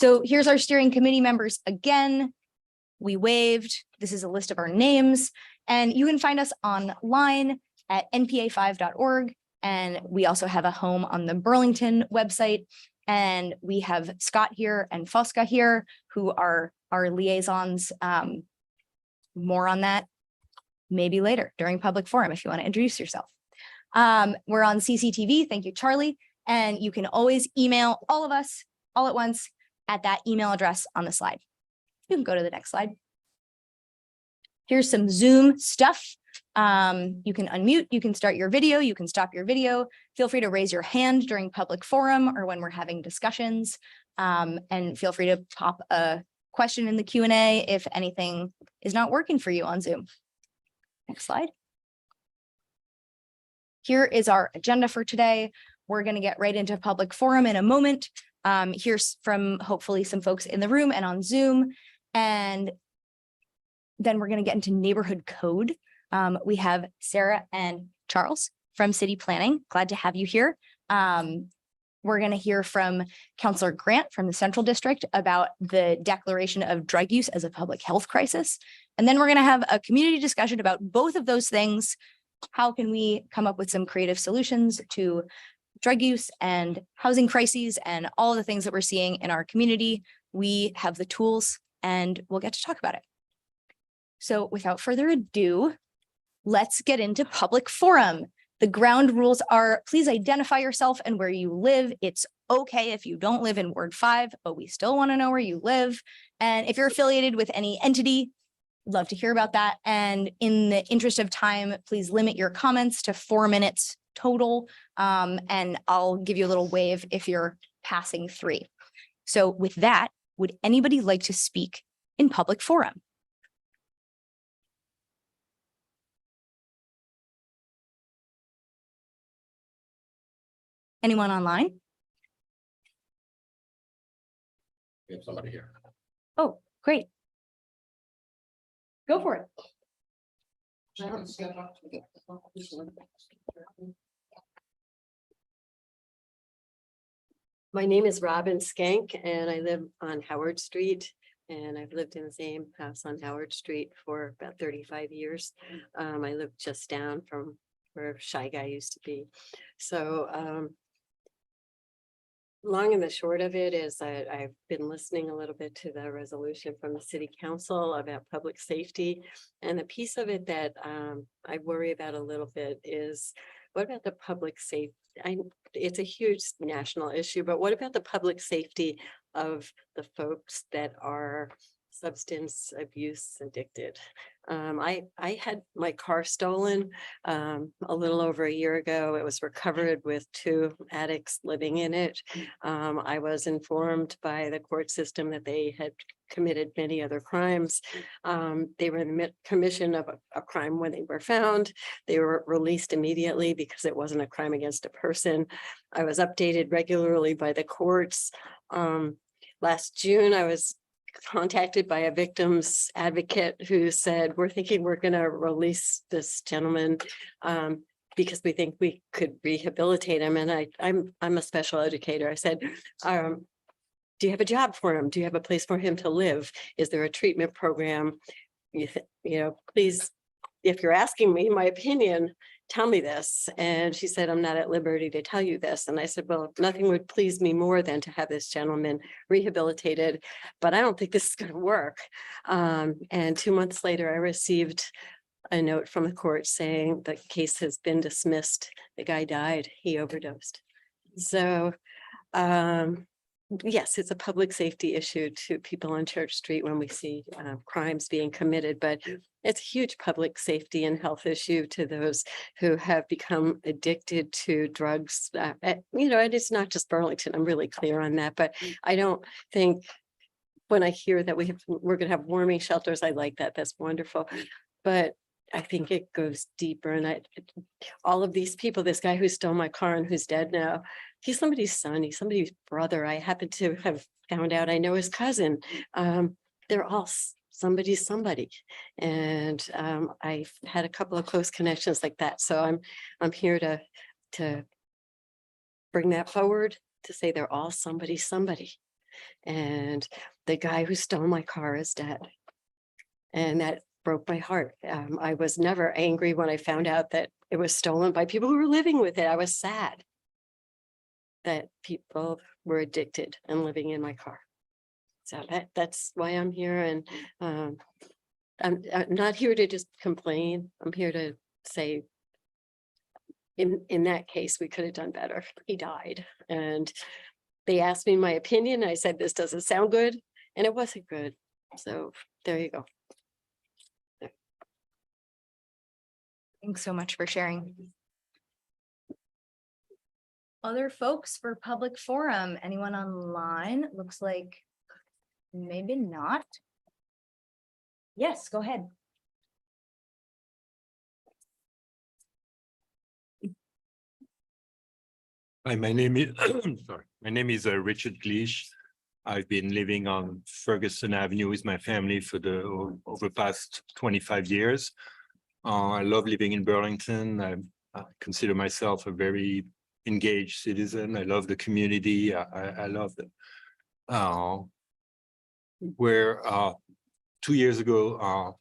So here's our steering committee members again. We waved. This is a list of our names, and you can find us online at npa5.org. And we also have a home on the Burlington website. And we have Scott here and Fosca here, who are our liaisons. More on that maybe later during public forum if you want to introduce yourself. We're on CCTV. Thank you, Charlie. And you can always email all of us all at once at that email address on the slide. You can go to the next slide. Here's some Zoom stuff. You can unmute, you can start your video, you can stop your video. Feel free to raise your hand during public forum or when we're having discussions. And feel free to pop a question in the Q&A if anything is not working for you on Zoom. Next slide. Here is our agenda for today. We're going to get right into public forum in a moment. Here's from hopefully some folks in the room and on Zoom. And then we're going to get into neighborhood code. We have Sarah and Charles from City Planning. Glad to have you here. We're going to hear from Councillor Grant from the Central District about the declaration of drug use as a public health crisis. And then we're going to have a community discussion about both of those things. How can we come up with some creative solutions to drug use and housing crises and all of the things that we're seeing in our community? We have the tools and we'll get to talk about it. So without further ado, let's get into public forum. The ground rules are, please identify yourself and where you live. It's okay if you don't live in Ward 5, but we still want to know where you live. And if you're affiliated with any entity, we'd love to hear about that. And in the interest of time, please limit your comments to 4 minutes total. And I'll give you a little wave if you're passing 3. So with that, would anybody like to speak in public forum? Anyone online? We have somebody here. Oh, great. Go for it. My name is Robin Skank and I live on Howard Street, and I've lived in the same house on Howard Street for about 35 years. I live just down from where Shy Guy used to be. So long and the short of it is that I've been listening a little bit to the resolution from the city council about public safety. And the piece of it that I worry about a little bit is, what about the public safety? It's a huge national issue, but what about the public safety of the folks that are substance abuse addicted? I had my car stolen a little over a year ago. It was recovered with 2 addicts living in it. I was informed by the court system that they had committed many other crimes. They were in the commission of a crime when they were found. They were released immediately because it wasn't a crime against a person. I was updated regularly by the courts. Last June, I was contacted by a victim's advocate who said, we're thinking we're going to release this gentleman because we think we could rehabilitate him. And I'm a special educator. I said, do you have a job for him? Do you have a place for him to live? Is there a treatment program? You know, please, if you're asking me my opinion, tell me this. And she said, I'm not at liberty to tell you this. And I said, well, nothing would please me more than to have this gentleman rehabilitated, but I don't think this is going to work. And 2 months later, I received a note from the court saying the case has been dismissed. The guy died, he overdosed. So, yes, it's a public safety issue to people on Church Street when we see crimes being committed, but it's a huge public safety and health issue to those who have become addicted to drugs. You know, and it's not just Burlington, I'm really clear on that, but I don't think when I hear that we're going to have warming shelters, I like that. That's wonderful. But I think it goes deeper. And all of these people, this guy who stole my car and who's dead now, he's somebody's son, he's somebody's brother. I happen to have found out I know his cousin. They're all somebody's somebody. And I've had a couple of close connections like that. So I'm here to bring that forward, to say they're all somebody's somebody. And the guy who stole my car is dead. And that broke my heart. I was never angry when I found out that it was stolen by people who were living with it. I was sad that people were addicted and living in my car. So that's why I'm here. And I'm not here to just complain. I'm here to say, in that case, we could have done better. He died. And they asked me my opinion. I said, this doesn't sound good. And it wasn't good. So there you go. Thanks so much for sharing. Other folks for public forum, anyone online? Looks like maybe not. Yes, go ahead. Hi, my name is sorry. My name is Richard Gleish. I've been living on Ferguson Avenue with my family for over the past 25 years. I love living in Burlington. I consider myself a very engaged citizen. I love the community. I love them. Where 2 years ago,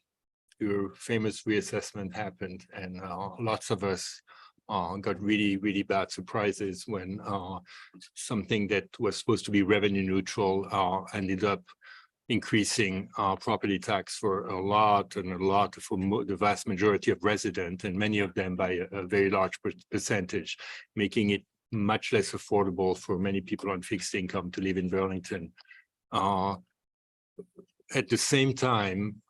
your famous reassessment happened, and lots of us got really bad surprises when something that was supposed to be revenue neutral ended up increasing property tax for a lot for the vast majority of residents, and many of them by a very large percentage, making it much less affordable for many people on fixed income to live in Burlington. At the same time,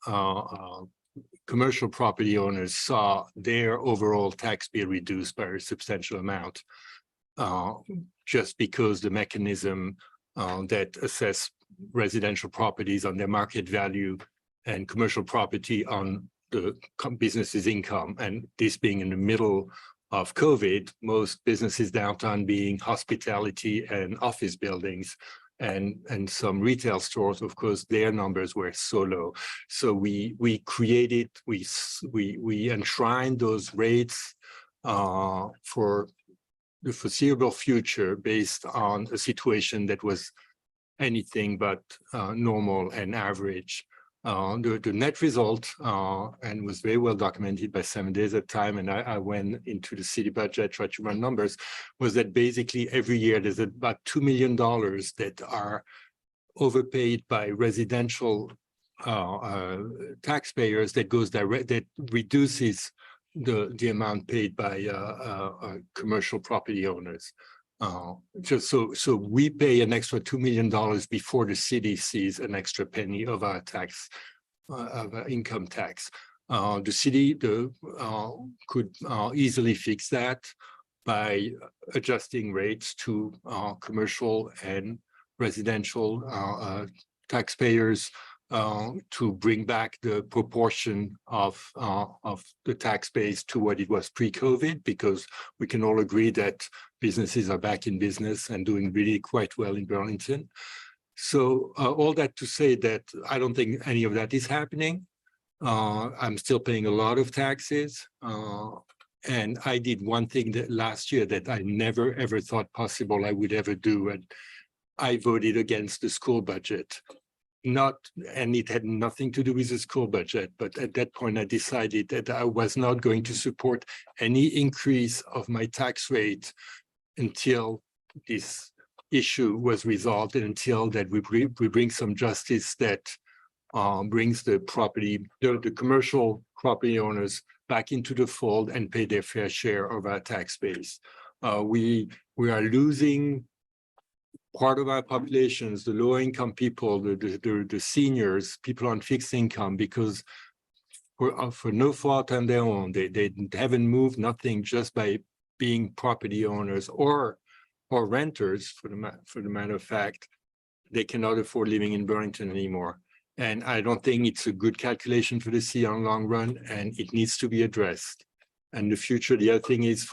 commercial property owners saw their overall tax bill reduced by a substantial amount, just because the mechanism that assess residential properties on their market value and commercial property on the business's income. And this being in the middle of COVID, most businesses downtown being hospitality and office buildings, and some retail stores, of course, their numbers were so low. So we enshrined those rates for the foreseeable future based on a situation that was anything but normal and average. The net result, and was very well documented by 7 days at a time, and I went into the city budget, tried to run numbers, was that basically every year there's about $2 million that are overpaid by residential taxpayers that goes direct, that reduces the amount paid by commercial property owners. Just so we pay an extra $2 million before the city sees an extra penny of our tax, of our income tax. The city could easily fix that by adjusting rates to commercial and residential taxpayers, to bring back the proportion of the tax base to what it was pre-COVID, because we can all agree that businesses are back in business and doing really quite well in Burlington. So all that to say that I don't think any of that is happening. I'm still paying a lot of taxes. And I did one thing that last year that I never, ever thought possible I would ever do. And I voted against the school budget. And it had nothing to do with the school budget, but at that point I decided that I was not going to support any increase of my tax rate until this issue was resolved, and until that we bring some justice that brings the commercial property owners back into the fold and pay their fair share of our tax base. We are losing part of our populations, the low-income people, the seniors, people on fixed income, because for no fault on their own, they haven't moved, nothing, just by being property owners or renters, for the matter of fact, they cannot afford living in Burlington anymore. And I don't think it's a good calculation for the city on the long run, and it needs to be addressed. And the future, the other thing is,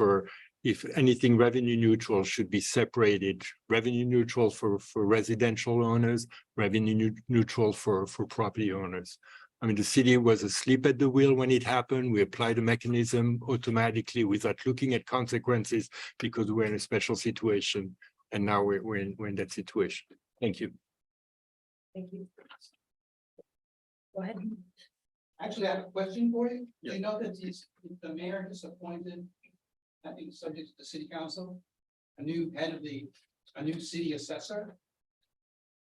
if anything, revenue neutral should be separated. Revenue neutral for residential owners, revenue neutral for property owners. I mean, the city was asleep at the wheel when it happened. We applied a mechanism automatically without looking at consequences, because we're in a special situation. And now we're in that situation. Thank you. Thank you. Go ahead. Actually, I have a question for you. Yeah. You know that the mayor has appointed, I think subject to the city council, a new city assessor.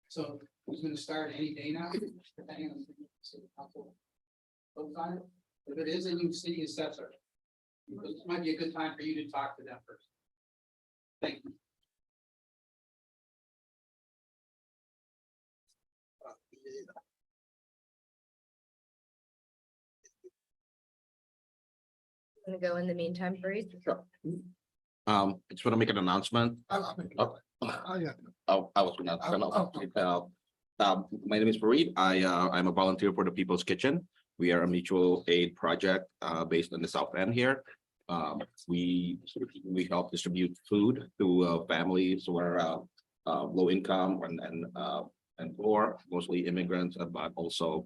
So who's gonna start any day now, depending on the city council votes on it. If it is a new city assessor, it might be a good time for you to talk to them first. Thank you. Gonna go in the meantime, Fareed. Sure. I just want to make an announcement. Oh, yeah. I was my name is Fareed. I'm a volunteer for the People's Kitchen. We are a mutual aid project based in the South End here. We help distribute food to families who are low income and poor, mostly immigrants, but also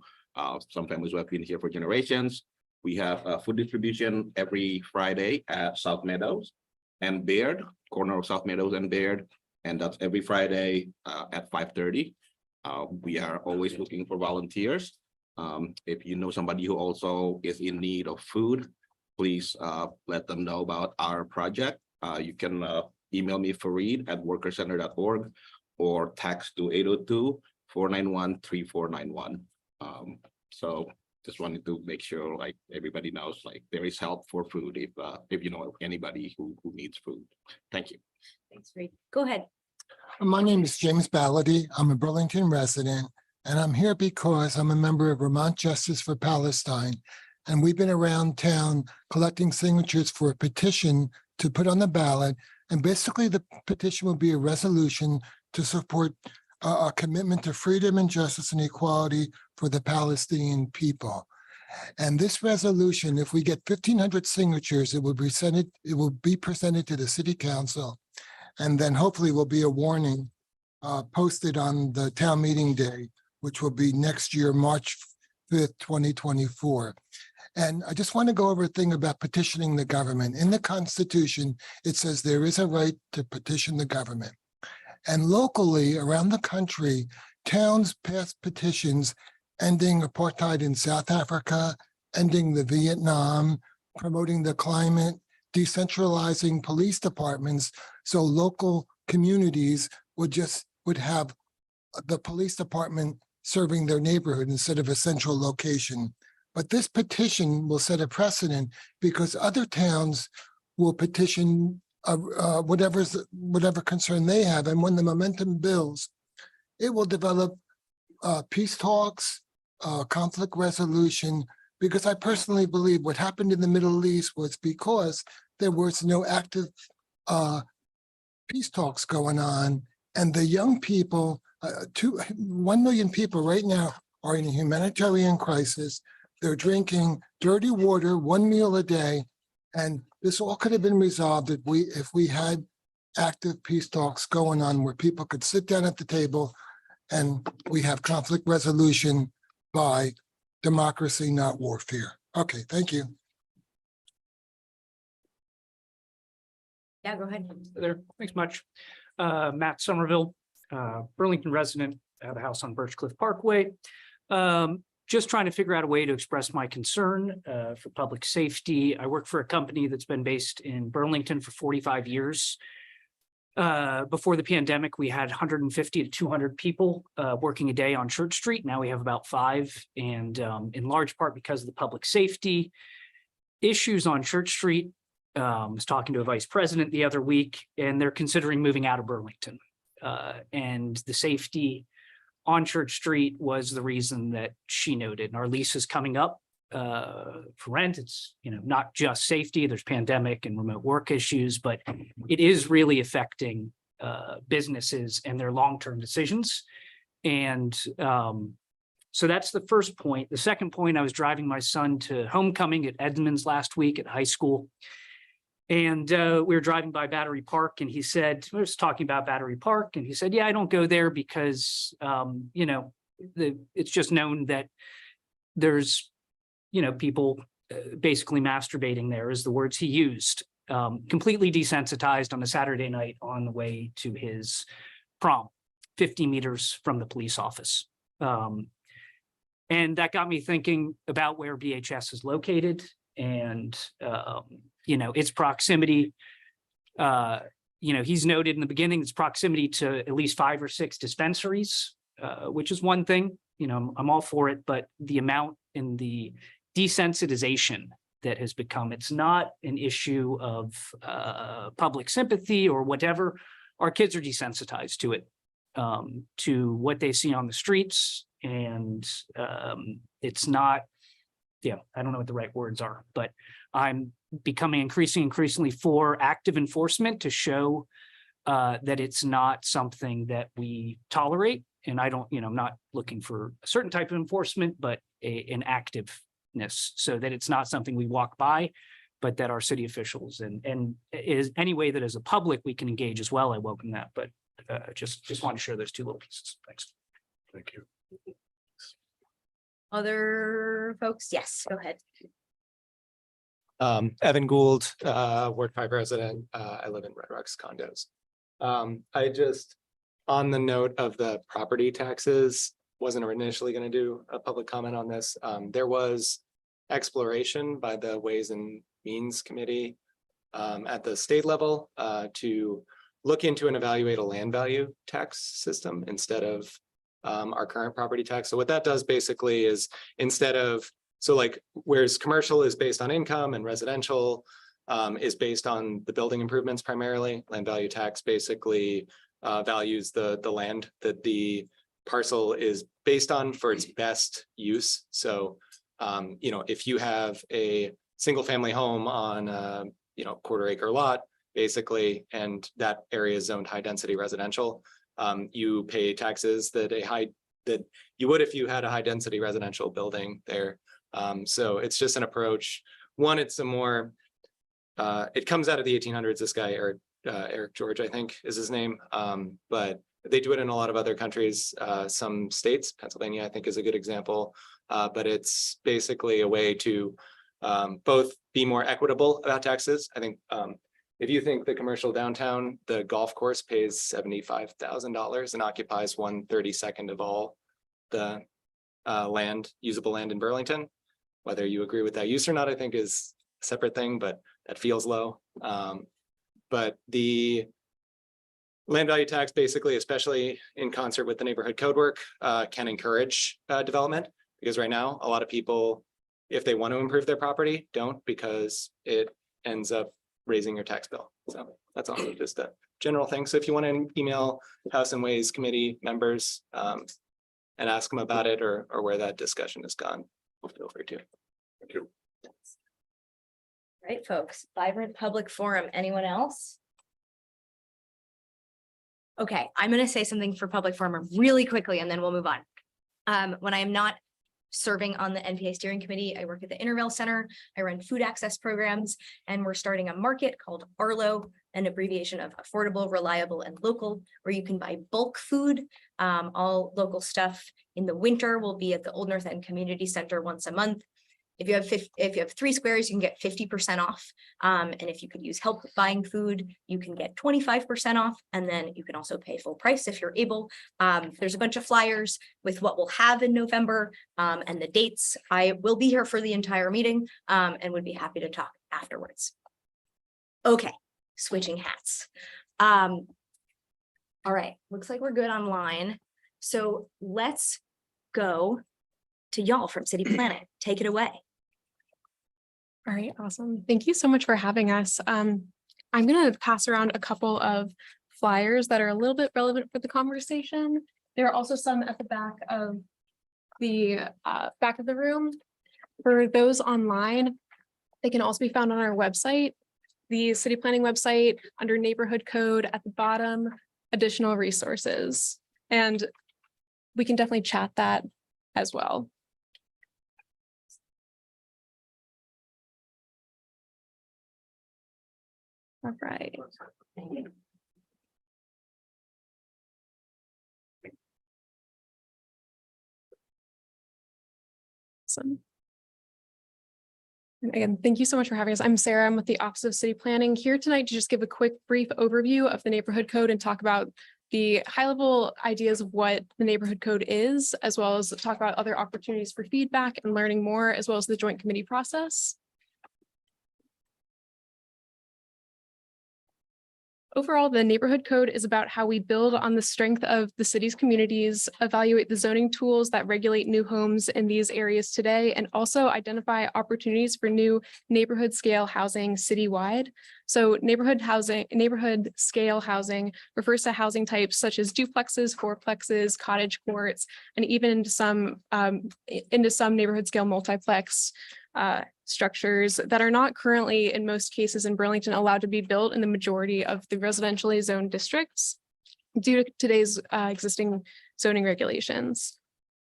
some families who have been here for generations. We have food distribution every Friday at South Meadows and Baird, corner of South Meadows and Baird, and that's every Friday at 5:30. We are always looking for volunteers. If you know somebody who also is in need of food, please let them know about our project. You can email me fareed@workercenter.org or text to 802-491-3491. So just wanted to make sure like everybody knows like there is help for food if you know of anybody who needs food. Thank you. Thanks, Fareed. Go ahead. My name is James Ballady. I'm a Burlington resident, and I'm here because I'm a member of Vermont Justice for Palestine. And we've been around town collecting signatures for a petition to put on the ballot. And basically the petition will be a resolution to support a commitment to freedom and justice and equality for the Palestinian people. And this resolution, if we get 1,500 signatures, it will be presented to the city council. And then hopefully will be a warning posted on the town meeting day, which will be next year, March 5th, 2024. And I just want to go over a thing about petitioning the government. In the Constitution, it says there is a right to petition the government. And locally around the country, towns pass petitions ending apartheid in South Africa, ending the Vietnam, promoting the climate, decentralizing police departments. So local communities would have the police department serving their neighborhood instead of a central location. But this petition will set a precedent because other towns will petition whatever concern they have. And when the momentum builds, it will develop peace talks, conflict resolution, because I personally believe what happened in the Middle East was because there was no active peace talks going on. And the young people, 1 million people right now are in a humanitarian crisis. They're drinking dirty water, 1 meal a day. And this all could have been resolved if we had active peace talks going on where people could sit down at the table and we have conflict resolution by democracy, not warfare. Okay, thank you. Yeah, go ahead. There, thanks much. Matt Somerville, Burlington resident, have a house on Birchcliff Parkway. Just trying to figure out a way to express my concern for public safety. I work for a company that's been based in Burlington for 45 years. Before the pandemic, we had 150 to 200 people working a day on Church Street. Now we have about 5, and in large part because of the public safety issues on Church Street. I was talking to a vice president the other week, and they're considering moving out of Burlington. And the safety on Church Street was the reason that she noted. And our lease is coming up for rent. It's, not just safety. There's pandemic and remote work issues, but it is really affecting businesses and their long-term decisions. And so that's the first point. The second point, I was driving my son to homecoming at Edmonds last week at high school. And we were driving by Battery Park, and he said, we were just talking about Battery Park, and he said, yeah, I don't go there because, it's just known that there's, people basically masturbating there is the words he used, completely desensitized on a Saturday night on the way to his prom, 50 meters from the police office. And that got me thinking about where BHS is located and, its proximity. He's noted in the beginning, its proximity to at least 5 or 6 dispensaries, which is one thing, I'm all for it, but the amount in the desensitization that has become, it's not an issue of public sympathy or whatever. Our kids are desensitized to it, to what they see on the streets. And it's not, I don't know what the right words are, but I'm becoming increasingly for active enforcement to show that it's not something that we tolerate. And I don't, I'm not looking for a certain type of enforcement, but an activeness, so that it's not something we walk by, but that our city officials and is any way that as a public we can engage as well. I welcome that, but just want to share those 2 little pieces. Thanks. Thank you. Other folks? Yes, go ahead. Evan Gould, Ward 5 resident. I live in Red Rocks condos. I just, on the note of the property taxes, wasn't initially going to do a public comment on this. There was exploration by the Ways and Means Committee at the state level to look into and evaluate a land value tax system instead of our current property tax. So what that does basically is instead of, so like whereas commercial is based on income and residential is based on the building improvements primarily, land value tax basically values the land that the parcel is based on for its best use. So, if you have a single family home on a, 1/4 acre lot, basically, and that area is zoned high density residential, you pay taxes that you would if you had a high density residential building there. So it's just an approach. One, it's a more, it comes out of the 1800s. This guy, Eric George, I think is his name. But they do it in a lot of other countries, some states. Pennsylvania, I think, is a good example. But it's basically a way to both be more equitable about taxes. I think if you think the commercial downtown, the golf course pays $75,000 and occupies 1/32 of all the usable land in Burlington. Whether you agree with that use or not, I think is a separate thing, but that feels low. But the land value tax basically, especially in concert with the neighborhood code work, can encourage development, because right now a lot of people, if they want to improve their property, don't, because it ends up raising your tax bill. So that's also just a general thing. So if you want to email House and Ways Committee members and ask them about it or where that discussion has gone, feel free to. Thank you. Right, folks. Vibrant public forum. Anyone else? Okay, I'm going to say something for public forum really quickly, and then we'll move on. When I am not serving on the NPA steering committee, I work at the Intervale Center. I run food access programs, and we're starting a market called ARLO, an abbreviation of affordable, reliable, and local, where you can buy bulk food. All local stuff in the winter will be at the Old North End Community Center once a month. If you have 3 squares, you can get 50% off. And if you could use help with buying food, you can get 25% off. And then you can also pay full price if you're able. There's a bunch of flyers with what we'll have in November and the dates. I will be here for the entire meeting and would be happy to talk afterwards. Okay, switching hats. All right, looks like we're good online. So let's go to y'all from City Planning. Take it away. All right, awesome. Thank you so much for having us. I'm going to pass around a couple of flyers that are a little bit relevant for the conversation. There are also some at the back of the room. For those online, they can also be found on our website, the City Planning website, under Neighborhood Code at the bottom, additional resources. And we can definitely chat that as well. All right. Awesome. And again, thank you so much for having us. I'm Sarah. I'm with the Office of City Planning, here tonight to just give a quick brief overview of the neighborhood code and talk about the high level ideas of what the neighborhood code is, as well as talk about other opportunities for feedback and learning more, as well as the joint committee process. Overall, the neighborhood code is about how we build on the strength of the city's communities, evaluate the zoning tools that regulate new homes in these areas today, and also identify opportunities for new neighborhood scale housing citywide. So neighborhood scale housing refers to housing types such as duplexes, fourplexes, cottage courts, and even into some neighborhood scale multiplex structures that are not currently, in most cases in Burlington, allowed to be built in the majority of the residentially zoned districts due to today's existing zoning regulations.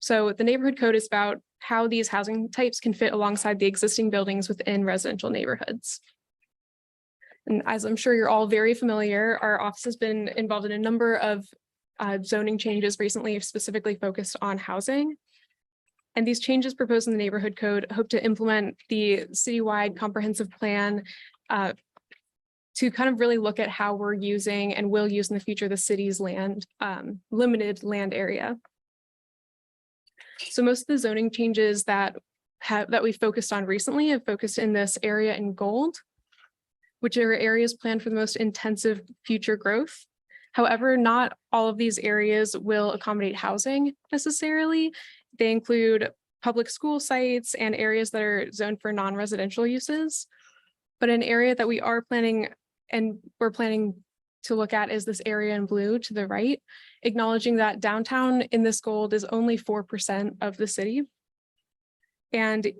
So the neighborhood code is about how these housing types can fit alongside the existing buildings within residential neighborhoods. And as I'm sure you're all very familiar, our office has been involved in a number of zoning changes recently, specifically focused on housing. And these changes proposed in the neighborhood code hope to implement the citywide comprehensive plan to kind of really look at how we're using and will use in the future the city's land, limited land area. So most of the zoning changes that we focused on recently have focused in this area in gold, which are areas planned for the most intensive future growth. However, not all of these areas will accommodate housing necessarily. They include public school sites and areas that are zoned for non-residential uses. But an area that we are planning to look at is this area in blue to the right, acknowledging that downtown in this gold is only 4% of the city. And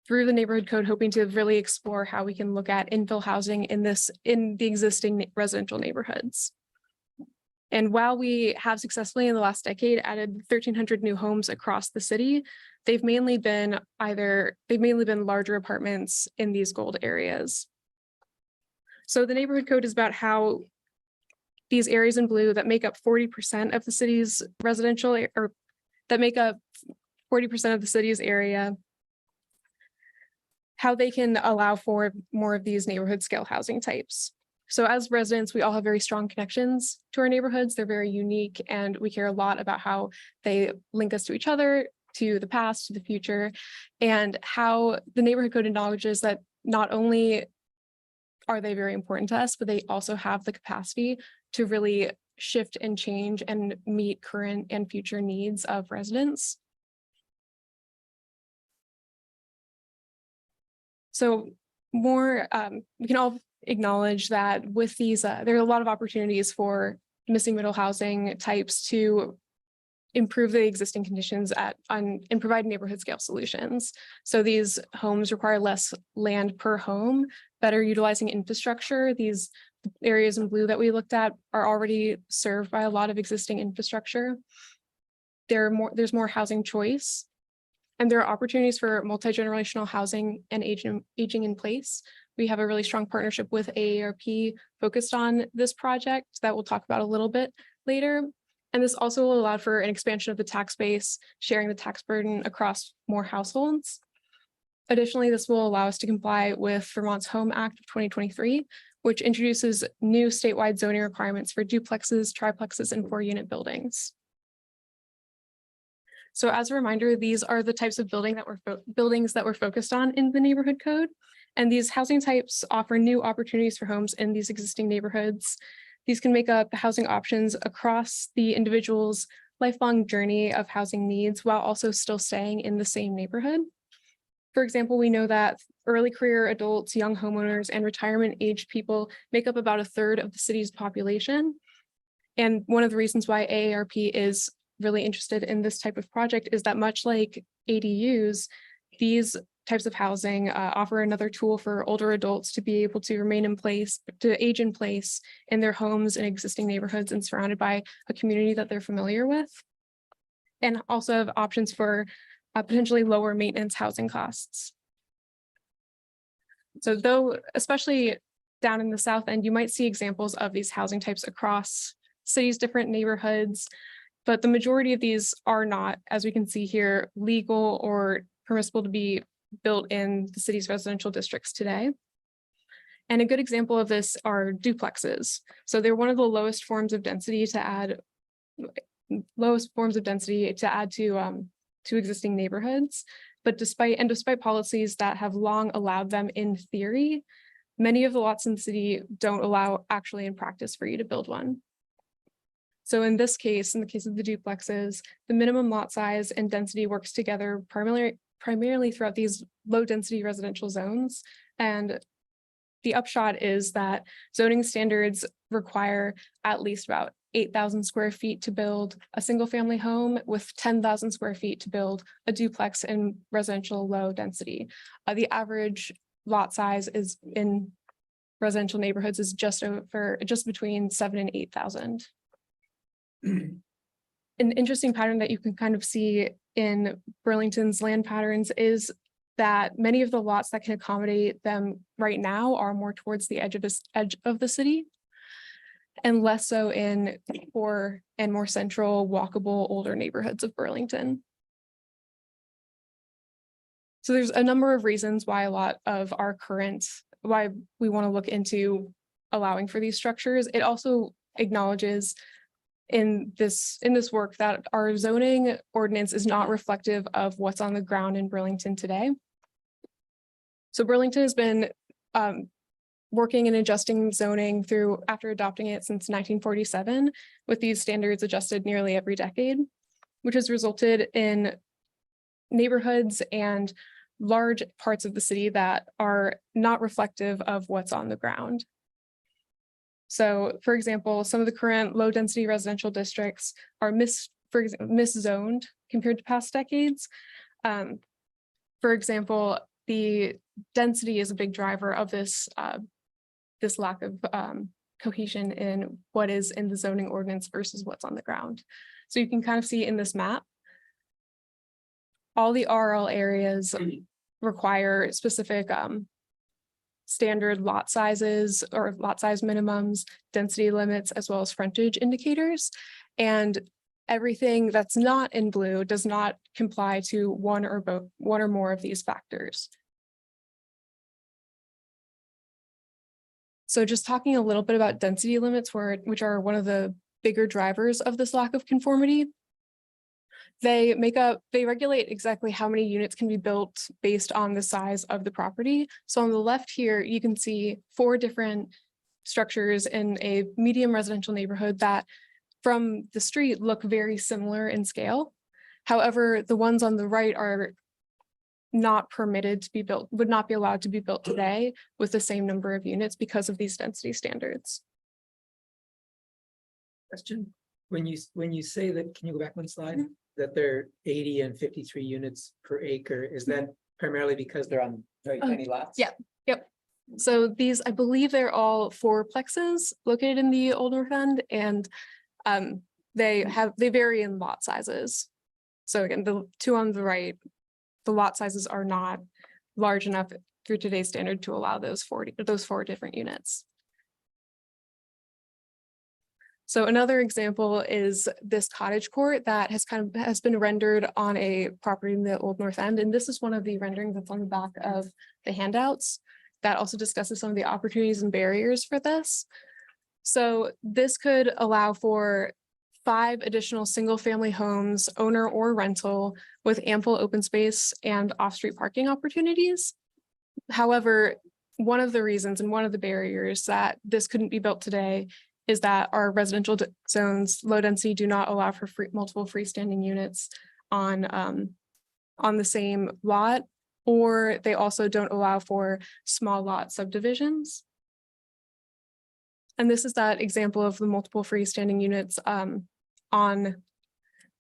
through the neighborhood code, hoping to really explore how we can look at infill housing in the existing residential neighborhoods. And while we have successfully in the last decade added 1,300 new homes across the city, they've mainly been larger apartments in these gold areas. So the neighborhood code is about how these areas in blue that make up 40% of the city's residential, or that make up 40% of the city's area, how they can allow for more of these neighborhood scale housing types. So as residents, we all have very strong connections to our neighborhoods. They're very unique, and we care a lot about how they link us to each other, to the past, to the future, and how the neighborhood code acknowledges that not only are they very important to us, but they also have the capacity to really shift and change and meet current and future needs of residents. So we can all acknowledge that with these, there are a lot of opportunities for missing middle housing types to improve the existing conditions and provide neighborhood scale solutions. So these homes require less land per home, better utilizing infrastructure. These areas in blue that we looked at are already served by a lot of existing infrastructure. There's more housing choice, and there are opportunities for multi-generational housing and aging in place. We have a really strong partnership with AARP focused on this project that we'll talk about a little bit later. And this also will allow for an expansion of the tax base, sharing the tax burden across more households. Additionally, this will allow us to comply with Vermont's Home Act of 2023, which introduces new statewide zoning requirements for duplexes, triplexes, and 4-unit buildings. So as a reminder, these are the types of buildings that we're focused on in the neighborhood code. And these housing types offer new opportunities for homes in these existing neighborhoods. These can make up housing options across the individual's lifelong journey of housing needs while also still staying in the same neighborhood. For example, we know that early career adults, young homeowners, and retirement aged people make up about 1/3 of the city's population. And one of the reasons why AARP is really interested in this type of project is that, much like ADUs, these types of housing offer another tool for older adults to be able to remain in place, to age in place in their homes in existing neighborhoods and surrounded by a community that they're familiar with. And also have options for potentially lower maintenance housing costs. So though, especially down in the South End, you might see examples of these housing types across cities' different neighborhoods, but the majority of these are not, as we can see here, legal or permissible to be built in the city's residential districts today. And a good example of this are duplexes. So they're one of the lowest forms of density to add to existing neighborhoods. But despite policies that have long allowed them in theory, many of the lots in the city don't allow actually in practice for you to build one. So in this case, in the case of the duplexes, the minimum lot size and density works together primarily throughout these low density residential zones. And the upshot is that zoning standards require at least about 8,000 square feet to build a single family home, with 10,000 square feet to build a duplex in residential low density. The average lot size is in residential neighborhoods is just between 7,000 and 8,000. An interesting pattern that you can kind of see in Burlington's land patterns is that many of the lots that can accommodate them right now are more towards the edge of the city, and less so in poor and more central, walkable, older neighborhoods of Burlington. So there's a number of reasons why why we want to look into allowing for these structures. It also acknowledges in this work that our zoning ordinance is not reflective of what's on the ground in Burlington today. So Burlington has been working and adjusting zoning after adopting it since 1947, with these standards adjusted nearly every decade, which has resulted in neighborhoods and large parts of the city that are not reflective of what's on the ground. So, for example, some of the current low-density residential districts are miszoned compared to past decades. For example, the density is a big driver of this lack of cohesion in what is in the zoning ordinance versus what's on the ground. So you can kind of see in this map, all the RL areas require specific standard lot sizes or lot size minimums, density limits, as well as frontage indicators. And everything that's not in blue does not comply to one or more of these factors. So just talking a little bit about density limits, which are one of the bigger drivers of this lack of conformity. They regulate exactly how many units can be built based on the size of the property. So on the left here, you can see 4 different structures in a medium residential neighborhood that from the street look very similar in scale. However, the ones on the right are not permitted to be built, would not be allowed to be built today with the same number of units because of these density standards. Question, when you say that, can you go back one slide? That they're 80 and 53 units per acre, is that primarily because they're on very tiny lots? Yeah, yep. So these, I believe they're all 4plexes located in the Old North End, and they vary in lot sizes. So again, the 2 on the right, the lot sizes are not large enough through today's standard to allow those 4 different units. So another example is this cottage court that has been rendered on a property in the Old North End. And this is one of the renderings that's on the back of the handouts that also discusses some of the opportunities and barriers for this. So this could allow for 5 additional single family homes, owner or rental, with ample open space and off-street parking opportunities. However, one of the reasons and one of the barriers that this couldn't be built today is that our residential zones, low density, do not allow for multiple freestanding units on the same lot, or they also don't allow for small lot subdivisions. And this is that example of the multiple freestanding units on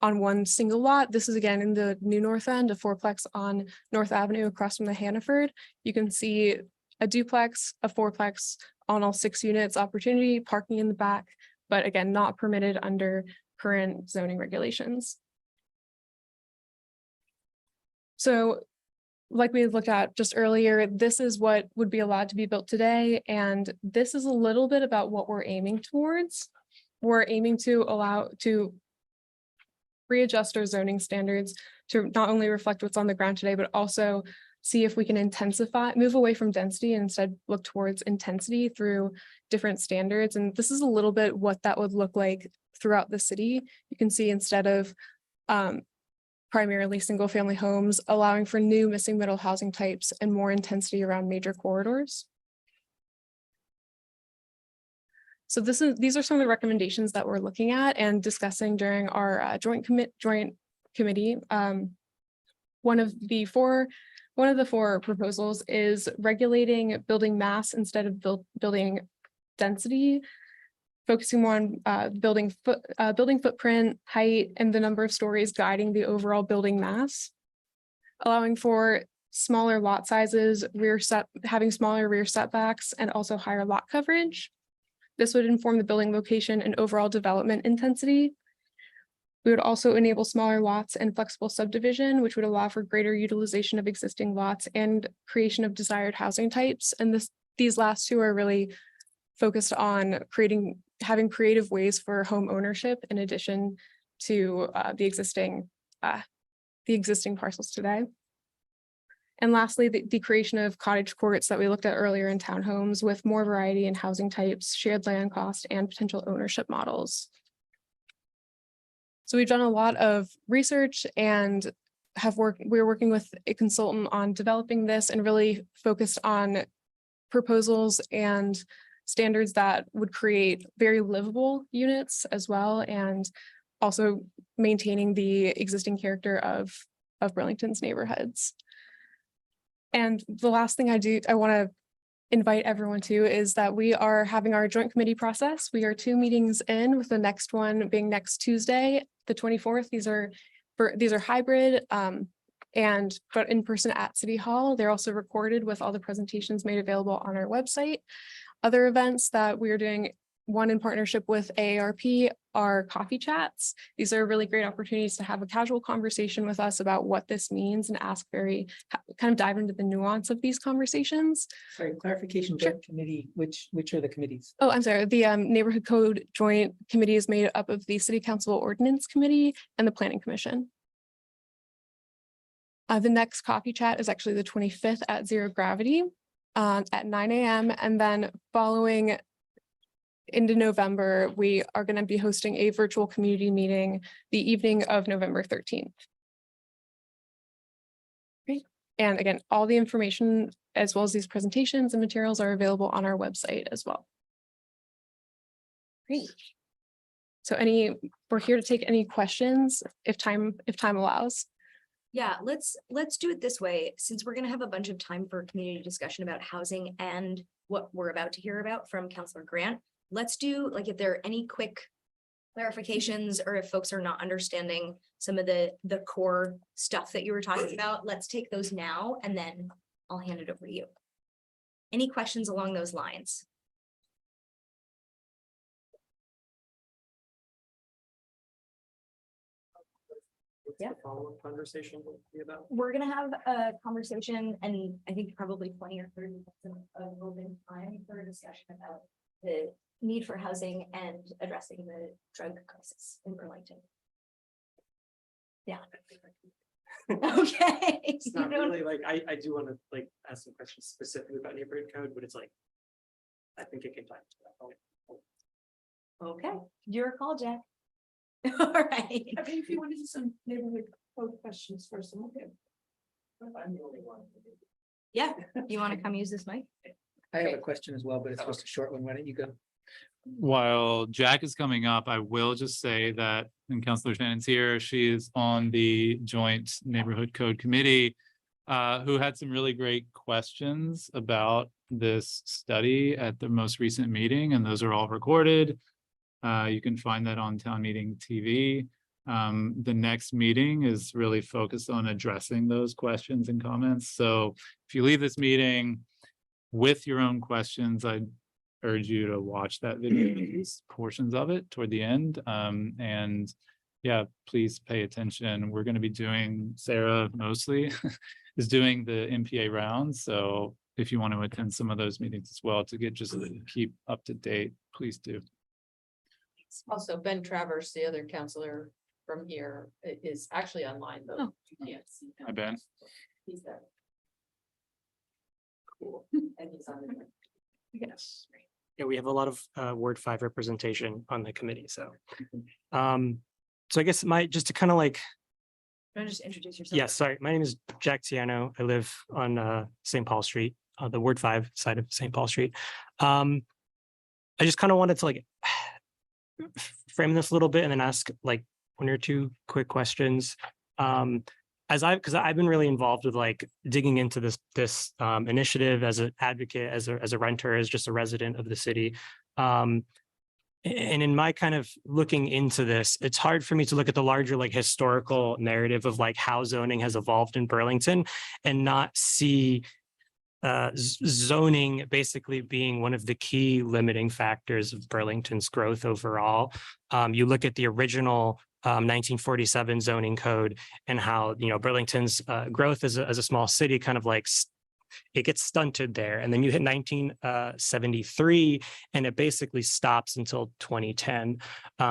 one single lot. This is again in the New North End, a 4plex on North Avenue across from the Hannaford. You can see a duplex, a 4plex on all 6 units, opportunity, parking in the back, but again, not permitted under current zoning regulations. So like we looked at just earlier, this is what would be allowed to be built today. And this is a little bit about what we're aiming towards. We're aiming to readjust our zoning standards to not only reflect what's on the ground today, but also see if we can move away from density and instead look towards intensity through different standards. And this is a little bit what that would look like throughout the city. You can see instead of primarily single family homes, allowing for new missing middle housing types and more intensity around major corridors. So these are some of the recommendations that we're looking at and discussing during our joint committee. One of the four proposals is regulating building mass instead of building density, focusing more on building footprint, height, and the number of stories guiding the overall building mass, allowing for smaller lot sizes, having smaller rear setbacks, and also higher lot coverage. This would inform the building location and overall development intensity. We would also enable smaller lots and flexible subdivision, which would allow for greater utilization of existing lots and creation of desired housing types. And these last two are really focused on having creative ways for home ownership in addition to the existing parcels today. And lastly, the creation of cottage courts that we looked at earlier in townhomes with more variety in housing types, shared land cost, and potential ownership models. So we've done a lot of research and we're working with a consultant on developing this and really focused on proposals and standards that would create very livable units as well, and also maintaining the existing character of Burlington's neighborhoods. And the last thing I want to invite everyone to is that we are having our joint committee process. We are 2 meetings in, with the next one being next Tuesday, the 24th. These are hybrid but in person at City Hall. They're also recorded with all the presentations made available on our website. Other events that we are doing, one in partnership with AARP, are coffee chats. These are really great opportunities to have a casual conversation with us about what this means and kind of dive into the nuance of these conversations. Sorry, clarification, Sure. joint committee, which are the committees? Oh, I'm sorry. The Neighborhood Code Joint Committee is made up of the City Council Ordinance Committee and the Planning Commission. The next coffee chat is actually the 25th at Zero Gravity at 9 a.m. And then following into November, we are going to be hosting a virtual community meeting the evening of November 13th. Great. And again, all the information as well as these presentations and materials are available on our website as well. Great. So we're here to take any questions if time allows. Yeah, let's do it this way, since we're gonna have a bunch of time for community discussion about housing and what we're about to hear about from Councilor Grant. Let's do, like, if there are any quick clarifications or if folks are not understanding some of the core stuff that you were talking about, let's take those now and then I'll hand it over to you. Any questions along those lines? Yeah. Follow-up conversation will be about. We're gonna have a conversation and I think probably 20 or 30 minutes of open time for a discussion about the need for housing and addressing the drug crisis in Burlington. Yeah. Okay. It's not really like, I do want to like ask some questions specifically about neighborhood code, but it's like, I think it can time to that. Okay, your call, Jack. All right. I mean, if you want to do some neighborhood code questions first, I'm okay. I'm the only one. Yeah, you want to come use this mic? I have a question as well, but it's just a short one. Why don't you go? While Jack is coming up, I will just say that, and Councilor Shannon's here, she is on the Joint Neighborhood Code Committee, who had some really great questions about this study at the most recent meeting, and those are all recorded. You can find that on Town Meeting TV. The next meeting is really focused on addressing those questions and comments. So if you leave this meeting with your own questions, I'd urge you to watch that video, at least portions of it toward the end. And yeah, please pay attention. We're going to be doing, Sarah mostly is doing the NPA rounds. So if you want to attend some of those meetings as well to keep up to date, please do. Also, Ben Travers, the other counselor from here, is actually online though. Oh. Yes. Hi, Ben. He's there. Cool. And he's on the. Yes. Yeah, we have a lot of Ward 5 representation on the committee, so. So I guess just to kind of like, Can I just introduce yourself? yes, sorry, my name is Jack Tiano. I live on St. Paul Street, the Ward 5 side of St. Paul Street. I just kind of wanted to like frame this a little bit and then ask like one or two quick questions. Because I've been really involved with like digging into this initiative as an advocate, as a renter, as just a resident of the city. And in my kind of looking into this, it's hard for me to look at the larger like historical narrative of like how zoning has evolved in Burlington and not see zoning basically being one of the key limiting factors of Burlington's growth overall. You look at the original 1947 zoning code and how, you know, Burlington's growth as a small city kind of like it gets stunted there. And then you hit 1973 and it basically stops until 2010.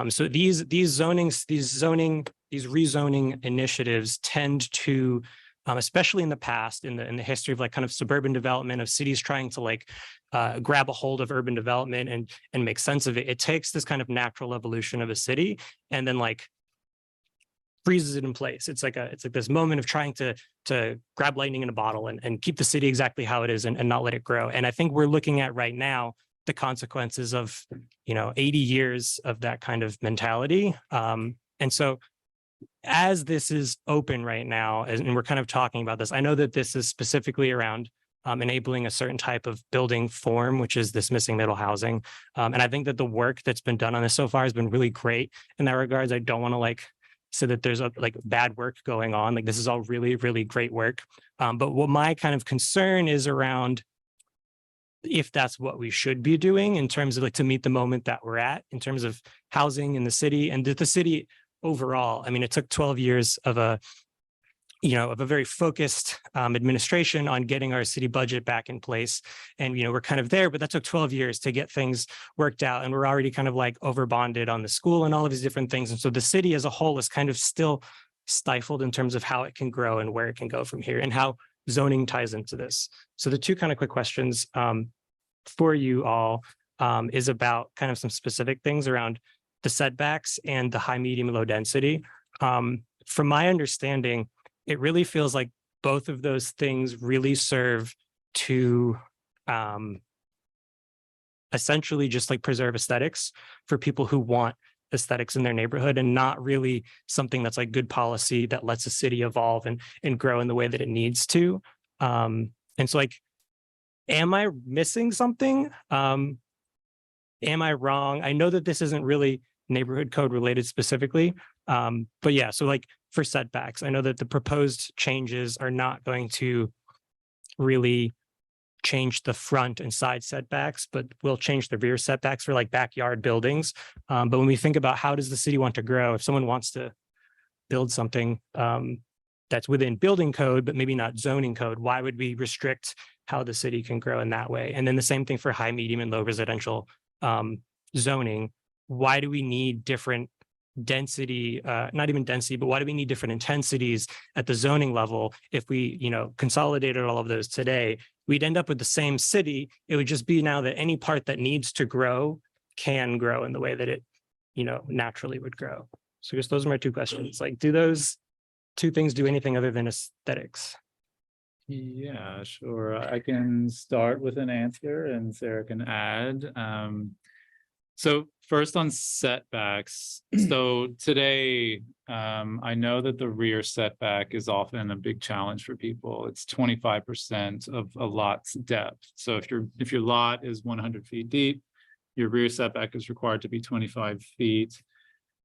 So these rezoning initiatives tend to, especially in the past, in the history of like kind of suburban development of cities trying to like grab a hold of urban development and make sense of it. It takes this kind of natural evolution of a city and then like freezes it in place. It's like this moment of trying to grab lightning in a bottle and keep the city exactly how it is and not let it grow. And I think we're looking at right now the consequences of, you know, 80 years of that kind of mentality. And so as this is open right now, and we're kind of talking about this, I know that this is specifically around enabling a certain type of building form, which is this missing middle housing. And I think that the work that's been done on this so far has been really great in that regards. I don't want to like say that there's like bad work going on. Like this is all really, really great work. But what my kind of concern is around if that's what we should be doing in terms of like to meet the moment that we're at in terms of housing in the city and the city overall. I mean, it took 12 years of a very focused administration on getting our city budget back in place. And, you know, we're kind of there, but that took 12 years to get things worked out. And we're already kind of like over bonded on the school and all of these different things. And so the city as a whole is kind of still stifled in terms of how it can grow and where it can go from here and how zoning ties into this. So the two kind of quick questions for you all is about kind of some specific things around the setbacks and the high, medium, low density. From my understanding, it really feels like both of those things really serve to essentially just like preserve aesthetics for people who want aesthetics in their neighborhood and not really something that's like good policy that lets a city evolve and grow in the way that it needs to. And so like, am I missing something? Am I wrong? I know that this isn't really neighborhood code related specifically. But yeah, so like for setbacks, I know that the proposed changes are not going to really change the front and side setbacks, but will change the rear setbacks for like backyard buildings. But when we think about how does the city want to grow, if someone wants to build something that's within building code, but maybe not zoning code, why would we restrict how the city can grow in that way? And then the same thing for high, medium, and low residential zoning. Why do we need different density, not even density, but why do we need different intensities at the zoning level? If we, you know, consolidated all of those today, we'd end up with the same city. It would just be now that any part that needs to grow can grow in the way that it, you know, naturally would grow. So I guess those are my two questions. Like, do those two things do anything other than aesthetics? Yeah, sure. I can start with an answer and Sarah can add. So first on setbacks. So today, I know that the rear setback is often a big challenge for people. It's 25% of a lot's depth. So if your lot is 100 feet deep, your rear setback is required to be 25 feet.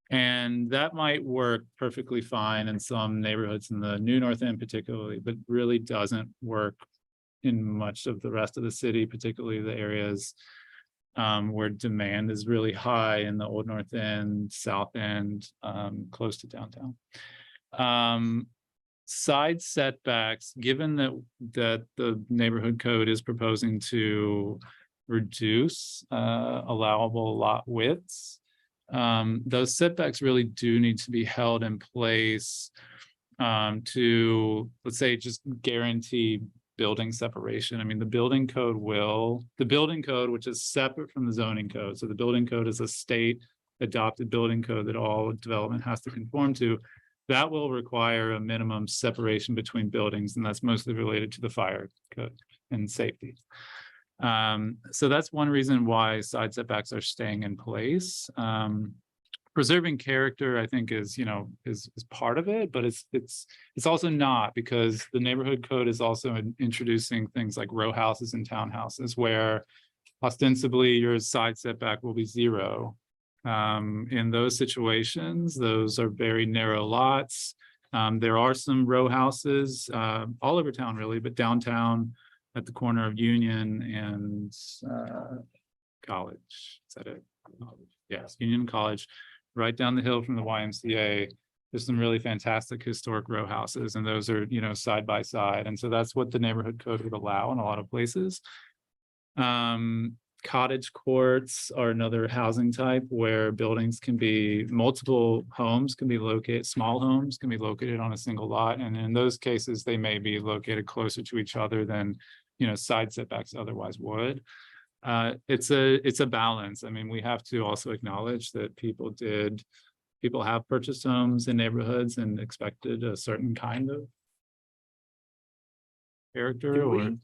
And that might work perfectly fine in some neighborhoods in the New North End particularly, but really doesn't work in much of the rest of the city, particularly the areas where demand is really high in the Old North End, South End, close to downtown. Side setbacks, given that the neighborhood code is proposing to reduce allowable lot widths, those setbacks really do need to be held in place to, let's say, just guarantee building separation. I mean, the building code, which is separate from the zoning code. So the building code is a state adopted building code that all development has to conform to. That will require a minimum separation between buildings, and that's mostly related to the fire code and safety. So that's one reason why side setbacks are staying in place. Preserving character, I think, is part of it, but it's also not, because the neighborhood code is also introducing things like row houses and townhouses, where ostensibly your side setback will be 0. In those situations, those are very narrow lots. There are some row houses all over town, really, but downtown at the corner of Union and College. Is that it? Yes, Union College, right down the hill from the YMCA. There's some really fantastic historic row houses, and those are, side by side. And so that's what the neighborhood code would allow in a lot of places. Cottage courts are another housing type where buildings can be, multiple homes can be located, small homes can be located on a single lot. And in those cases, they may be located closer to each other than, side setbacks otherwise would. It's a balance. I mean, we have to also acknowledge that people have purchased homes in neighborhoods and expected a certain kind of character or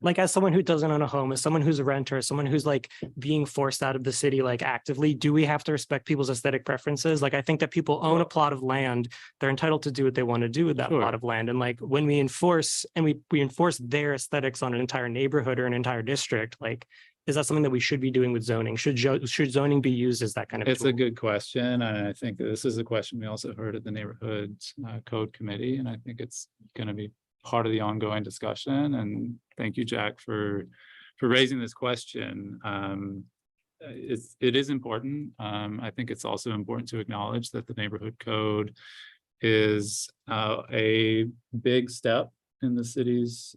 like, as someone who doesn't own a home, as someone who's a renter, someone who's like being forced out of the city, like actively, do we have to respect people's aesthetic preferences? Like, I think that people own a plot of land, they're entitled to do what they want to do with that plot of land. And like, when we enforce we enforce their aesthetics on an entire neighborhood or an entire district, like, is that something that we should be doing with zoning? Should zoning be used as that kind of It's tool? a good question. And I think this is a question we also heard at the neighborhood code committee. And I think it's going to be part of the ongoing discussion. And thank you, Jack, for raising this question. It is important. I think it's also important to acknowledge that the neighborhood code is a big step in the city's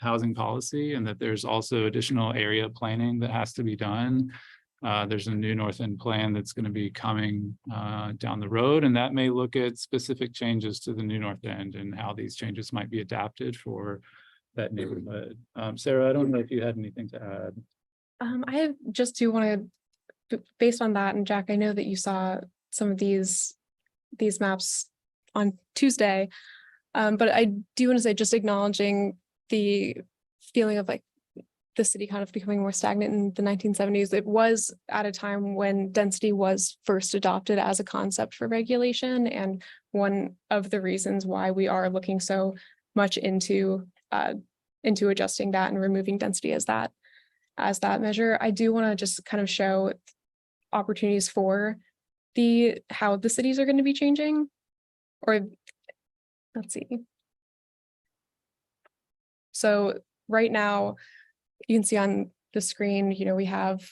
housing policy, and that there's also additional area planning that has to be done. There's a new North End plan that's going to be coming down the road, and that may look at specific changes to the new North End and how these changes might be adapted for that neighborhood. Sarah, I don't know if you had anything to add. I just do want to, based on that, and Jack, I know that you saw some of these maps on Tuesday, but I do want to say, just acknowledging the feeling of like the city kind of becoming more stagnant in the 1970s. It was at a time when density was first adopted as a concept for regulation. And one of the reasons why we are looking so much into adjusting that and removing density as that measure. I do want to just kind of show opportunities for how the cities are going to be changing. Or let's see. So right now, you can see on the screen, we have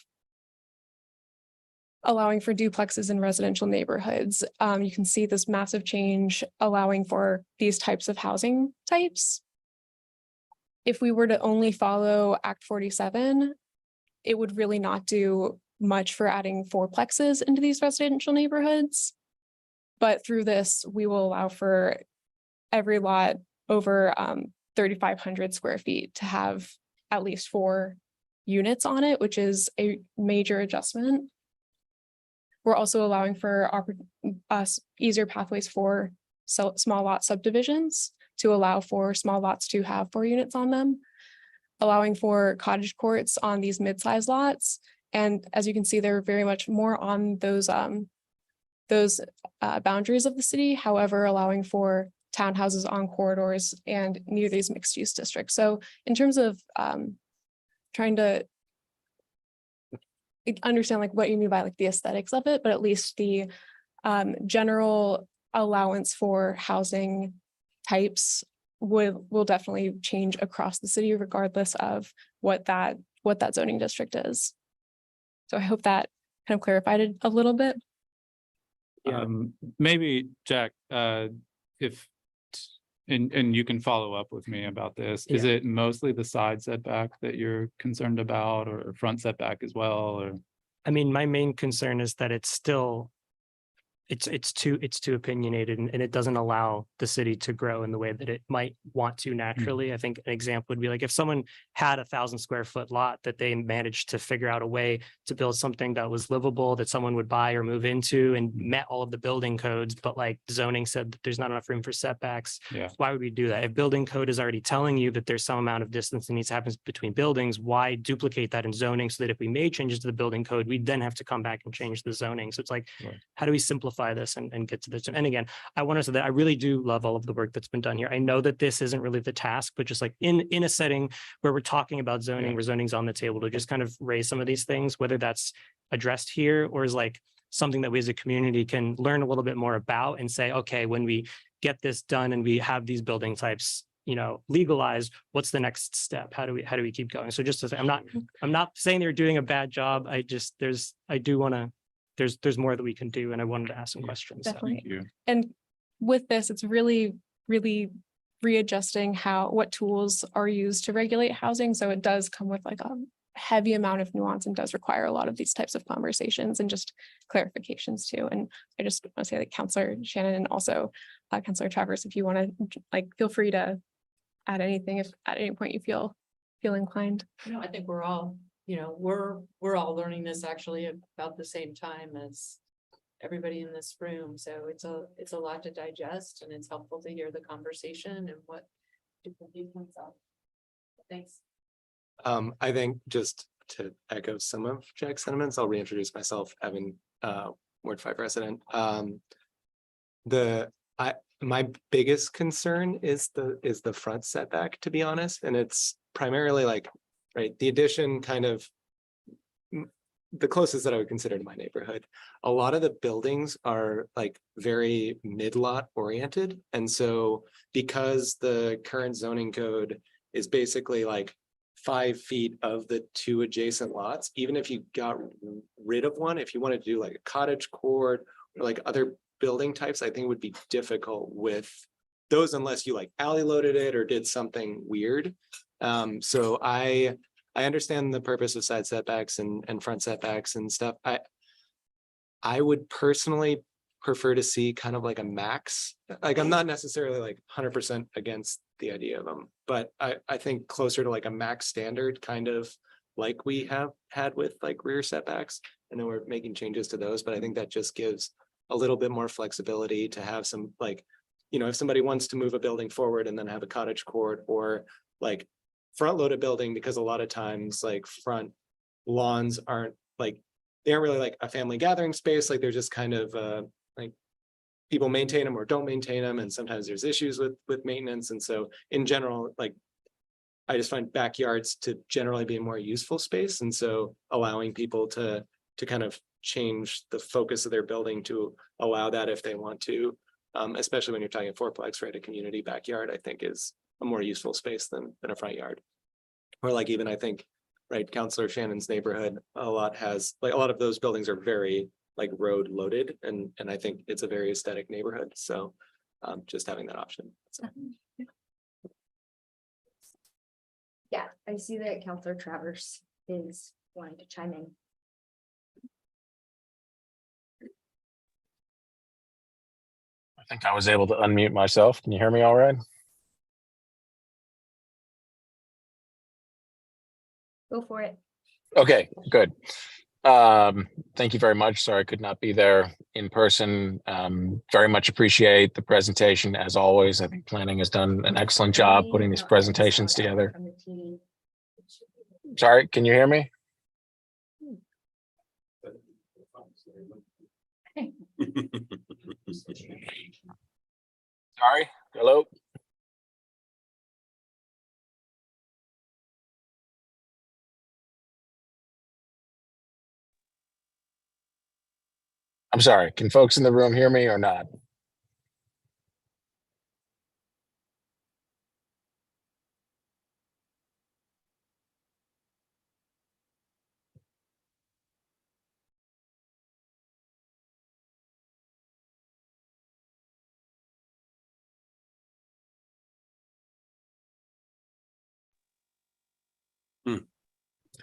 allowing for duplexes in residential neighborhoods. You can see this massive change allowing for these types of housing types. If we were to only follow Act 47, it would really not do much for adding fourplexes into these residential neighborhoods. But through this, we will allow for every lot over 3,500 square feet to have at least 4 units on it, which is a major adjustment. We're also allowing for easier pathways for small lot subdivisions to allow for small lots to have 4 units on them, allowing for cottage courts on these mid-sized lots. And as you can see, they're very much more on those boundaries of the city, however, allowing for townhouses on corridors and near these mixed use districts. So in terms of trying to understand like what you mean by like the aesthetics of it, but at least the general allowance for housing types will definitely change across the city regardless of what that zoning district is. So I hope that kind of clarified it a little bit. Maybe Jack, if and you can follow up with me about this. Is it mostly the side setback that you're concerned about, or front setback as well? Or I mean, my main concern is that it's still it's too opinionated and it doesn't allow the city to grow in the way that it might want to naturally. I think an example would be like if someone had 1,000 square foot lot that they managed to figure out a way to build something that was livable, that someone would buy or move into and met all of the building codes, but like zoning said that there's not enough room for setbacks. Yeah. Why would we do that? If building code is already telling you that there's some amount of distance that needs to happen between buildings, why duplicate that in zoning so that if we made changes to the building code, we then have to come back and change the zoning. So it's like, Right. how do we simplify this and get to this? And again, I want to say that I really do love all of the work that's been done here. I know that this isn't really the task, but just like in a setting where we're talking about zoning, Yeah. where zoning's on the table to just kind of raise some of these things, whether that's addressed here or is like something that we as a community can learn a little bit more about and say, okay, when we get this done and we have these building types, you know, legalized, what's the next step? How do we keep going? So just to say, I'm not saying they're doing a bad job. There's more that we can do. And I wanted to ask some questions. So. Definitely. Thank you. And with this, it's really, really readjusting what tools are used to regulate housing. So it does come with like a heavy amount of nuance and does require a lot of these types of conversations and just clarifications too. And I just want to say that Councillor Shannon and also Councillor Travers, if you want to like, feel free to add anything if at any point you feel inclined. No, I think we're all, we're all learning this actually about the same time as everybody in this room. So it's a lot to digest and it's helpful to hear the conversation and what different viewpoints are. Thanks. I think just to echo some of Jack's sentiments, I'll reintroduce myself, Evan, Ward 5 resident. My biggest concern is the front setback, to be honest, and it's primarily like, right, the addition kind of the closest that I would consider to my neighborhood. A lot of the buildings are like very mid-lot oriented, and so because the current zoning code is basically like 5 feet of the 2 adjacent lots, even if you got rid of one, if you wanted to do like a cottage court or like other building types, I think it would be difficult with those unless you like alley loaded it or did something weird. So I understand the purpose of side setbacks and front setbacks and stuff. I would personally prefer to see kind of like a max. Like I'm not necessarily like 100% against the idea of them, but I think closer to like a max standard, kind of like we have had with like rear setbacks. And then we're making changes to those, but I think that just gives a little bit more flexibility to have some like, if somebody wants to move a building forward and then have a cottage court or like front loaded building, because a lot of times like front lawns aren't like, they aren't really like a family gathering space. Like they're just kind of like people maintain them or don't maintain them. And sometimes there's issues with maintenance. And so in general, like I just find backyards to generally be a more useful space. And so allowing people to kind of change the focus of their building to allow that if they want to, especially when you're talking fourplex, right? A community backyard, I think is a more useful space than a front yard. Or like even I think, right, Councillor Shannon's neighborhood, a lot of those buildings are very like road loaded, and I think it's a very aesthetic neighborhood. So just having that option. So. Yeah, I see that Councillor Travers is wanting to chime in. I think I was able to unmute myself. Can you hear me all right? Go for it. Okay, good. Thank you very much. Sorry I could not be there in person. Very much appreciate the presentation as always. I think planning has done an excellent job putting these presentations together. Sorry, can you hear me? Sorry, hello? I'm sorry, can folks in the room hear me or not?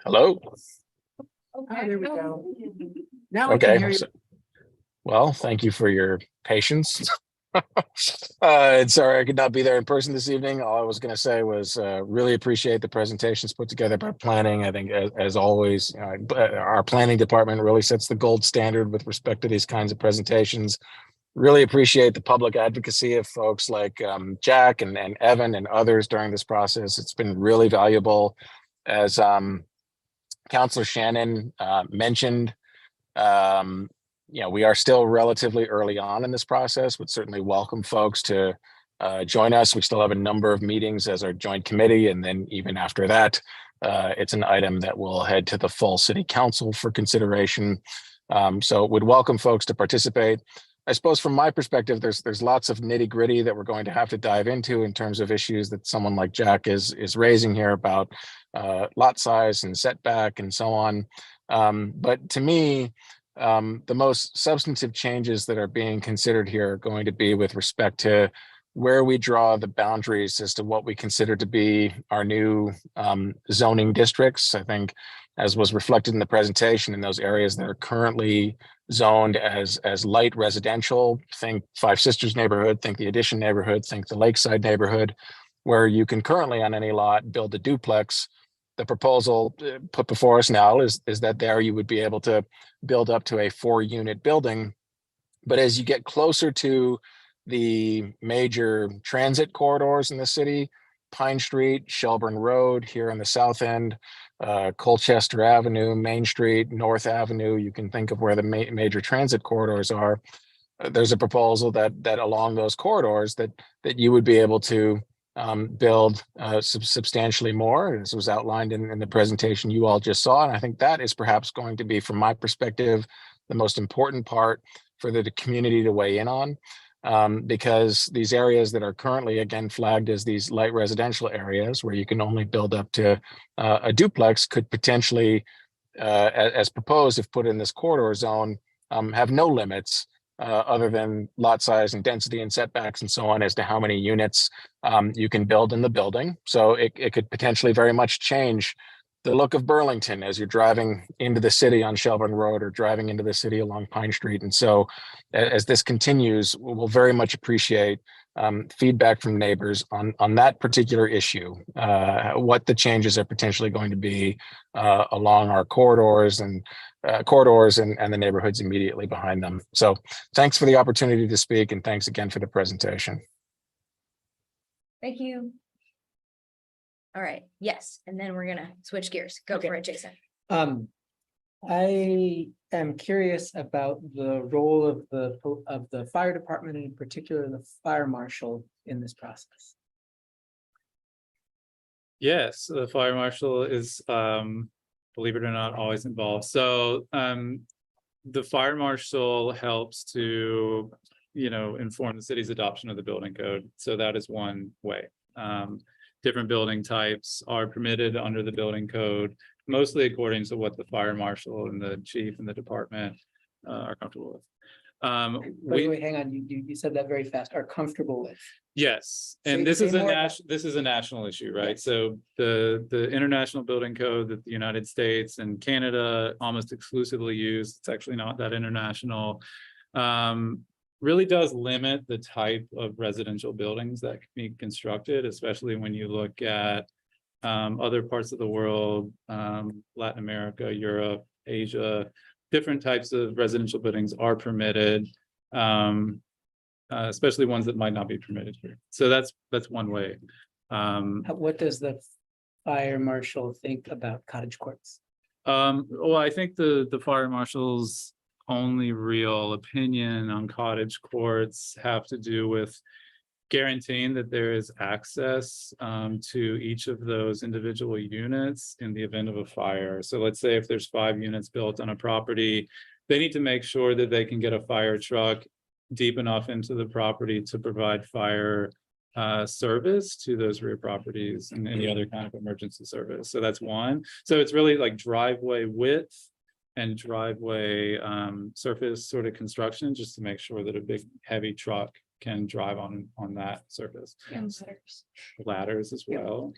Hello? Oh, there we go. Now I can Okay, hear you. Well, thank you for your patience. And sorry I could not be there in person this evening. All I was going to say was really appreciate the presentations put together by planning. I think as always, our planning department really sets the gold standard with respect to these kinds of presentations. Really appreciate the public advocacy of folks like Jack and Evan and others during this process. It's been really valuable. As Councilor Shannon mentioned, we are still relatively early on in this process, but certainly welcome folks to join us. We still have a number of meetings as our joint committee, and then even after that, it's an item that will head to the full city council for consideration. So would welcome folks to participate. I suppose from my perspective, there's lots of nitty gritty that we're going to have to dive into in terms of issues that someone like Jack is raising here about lot size and setback and so on. But to me, the most substantive changes that are being considered here are going to be with respect to where we draw the boundaries as to what we consider to be our new zoning districts. I think, as was reflected in the presentation, in those areas that are currently zoned as light residential, think Five Sisters neighborhood, think the Addition neighborhood, think the Lakeside neighborhood, where you can currently on any lot build a duplex. The proposal put before us now is that there you would be able to build up to a 4-unit building. But as you get closer to the major transit corridors in the city, Pine Street, Shelburne Road here on the south end, Colchester Avenue, Main Street, North Avenue, you can think of where the major transit corridors are. There's a proposal that along those corridors that you would be able to build substantially more. This was outlined in the presentation you all just saw. And I think that is perhaps going to be, from my perspective, the most important part for the community to weigh in on. Because these areas that are currently, again, flagged as these light residential areas where you can only build up to a duplex could potentially, as proposed, if put in this corridor zone, have no limits other than lot size and density and setbacks and so on as to how many units you can build in the building. So it could potentially very much change the look of Burlington as you're driving into the city on Shelburne Road or driving into the city along Pine Street. And so as this continues, we'll very much appreciate feedback from neighbors on that particular issue, what the changes are potentially going to be along our corridors and the neighborhoods immediately behind them. So thanks for the opportunity to speak, and thanks again for the presentation. Thank you. All right, yes, and then we're gonna switch gears. Go for it, Jason. I am curious about the role of the fire department, and in particular the fire marshal in this process. Yes, the fire marshal is, believe it or not, always involved. So the fire marshal helps to, inform the city's adoption of the building code. So that is one way. Different building types are permitted under the building code, mostly according to what the fire marshal and the chief and the department are comfortable with. Wait, hang on. You said that very fast. Are comfortable with. Yes, and this is a national issue, right? Yes. So the international building code that the United States and Canada almost exclusively use, it's actually not that international, really does limit the type of residential buildings that can be constructed, especially when you look at other parts of the world, Latin America, Europe, Asia. Different types of residential buildings are permitted, especially ones that might not be permitted here. So that's one way. What does the fire marshal think about cottage courts? Well, I think the fire marshal's only real opinion on cottage courts have to do with guaranteeing that there is access to each of those individual units in the event of a fire. So let's say if there's 5 units built on a property, they need to make sure that they can get a fire truck deep enough into the property to provide fire service to those rear properties and any other kind of emergency service. So that's one. So it's really like driveway width and driveway surface sort of construction, just to make sure that a big heavy truck can drive on that surface. And Ladders as well.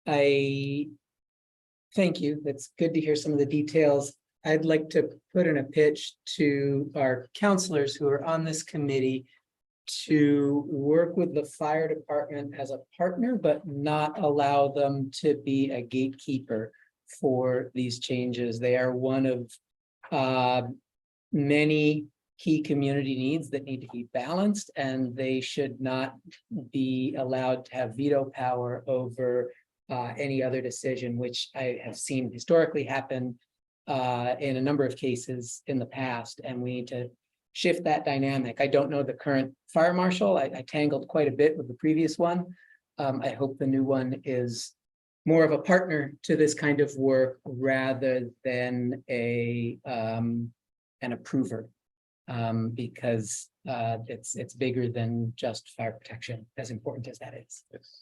I thank you. That's good to hear some of the details. I'd like to put in a pitch to our counselors who are on this committee to work with the fire department as a partner, but not allow them to be a gatekeeper for these changes. They are one of many key community needs that need to be balanced, and they should not be allowed to have veto power over any other decision, which I have seen historically happen in a number of cases in the past, and we need to shift that dynamic. I don't know the current fire marshal. I tangled quite a bit with the previous one. I hope the new one is more of a partner to this kind of work rather than an approver, because it's bigger than just fire protection, as important as that is. Yes.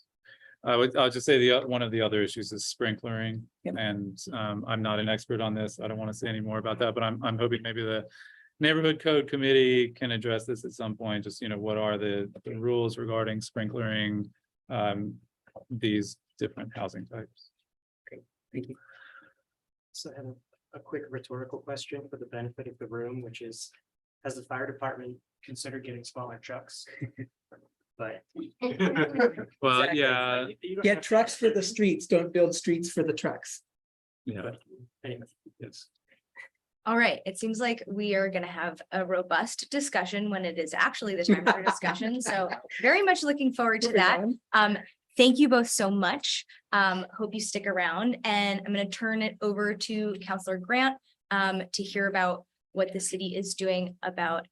I'll just say one of the other issues is sprinklering. Yep. And I'm not an expert on this. I don't want to say any more about that, but I'm hoping maybe the neighborhood code committee can address this at some point. Just, what are the rules regarding sprinklering these different housing types? Thank you. So I have a quick rhetorical question for the benefit of the room, which is, has the fire department considered getting smaller trucks? But. Well, Exactly. yeah. You don't Get have to- trucks for the streets, don't build streets for the trucks. Yeah. But anyway, Yes. All right, it seems like we are gonna have a robust discussion when it is actually the time for discussion. So very much looking forward to that. Thank you both so much. Hope you stick around, and I'm gonna turn it over to Counselor Grant to hear about what the city is doing about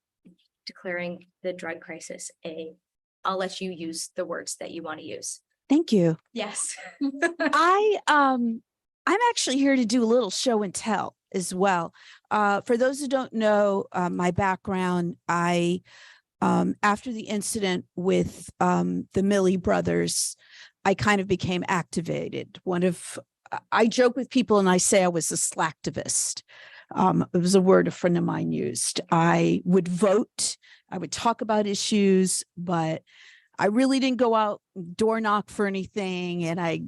declaring the drug crisis I'll let you use the words that you want to use. Thank you. Yes. I'm actually here to do a little show and tell as well. For those who don't know my background, I after the incident with the Milley brothers, I kind of became activated. I joke with people and I say I was a slacktivist. It was a word a friend of mine used. I would vote, I would talk about issues, but I really didn't go out door knock for anything. And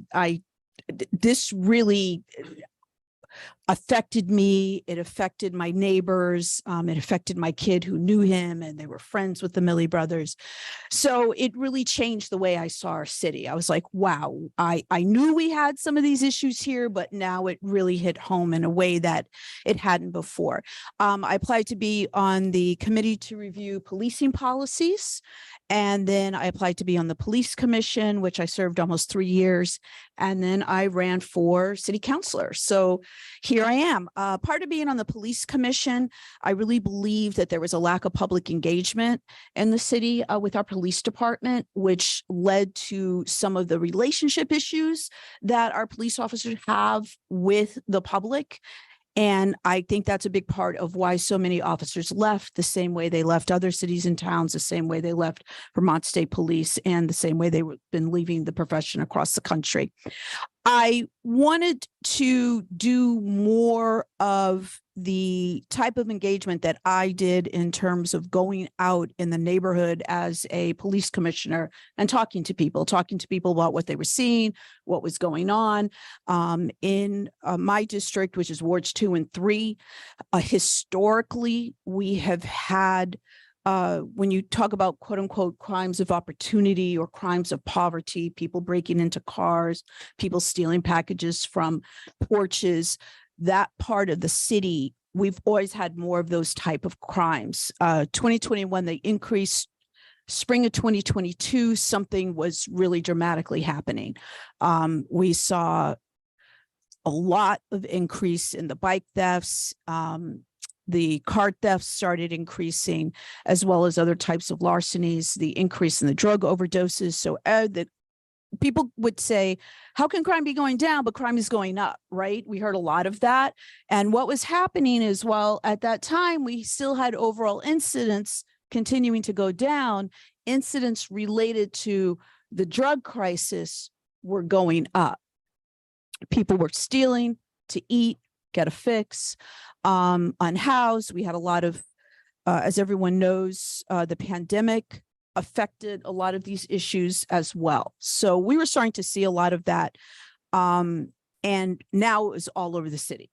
this really affected me. It affected my neighbors. It affected my kid who knew him, and they were friends with the Milley brothers. So it really changed the way I saw our city. I was like, wow, I knew we had some of these issues here, but now it really hit home in a way that it hadn't before. I applied to be on the committee to review policing policies. And then I applied to be on the police commission, which I served almost 3 years. And then I ran for city councilor. So here I am. Part of being on the police commission, I really believe that there was a lack of public engagement in the city with our police department, which led to some of the relationship issues that our police officers have with the public. And I think that's a big part of why so many officers left, the same way they left other cities and towns, the same way they left Vermont State Police, and the same way they've been leaving the profession across the country. I wanted to do more of the type of engagement that I did in terms of going out in the neighborhood as a police commissioner and talking to people about what they were seeing, what was going on in my district, which is wards 2 and 3. Historically, we have had when you talk about quote unquote crimes of opportunity or crimes of poverty, people breaking into cars, people stealing packages from porches, that part of the city, we've always had more of those type of crimes. 2021, they increased. Spring of 2022, something was really dramatically happening. We saw a lot of increase in the bike thefts. The car thefts started increasing, as well as other types of larcenies, the increase in the drug overdoses. So the people would say, how can crime be going down, but crime is going up, right? We heard a lot of that. And what was happening is, well, at that time, we still had overall incidents continuing to go down. Incidents related to the drug crisis were going up. People were stealing to eat, get a fix, unhoused. We had a lot of, as everyone knows, the pandemic affected a lot of these issues as well. So we were starting to see a lot of that. And now it was all over the city.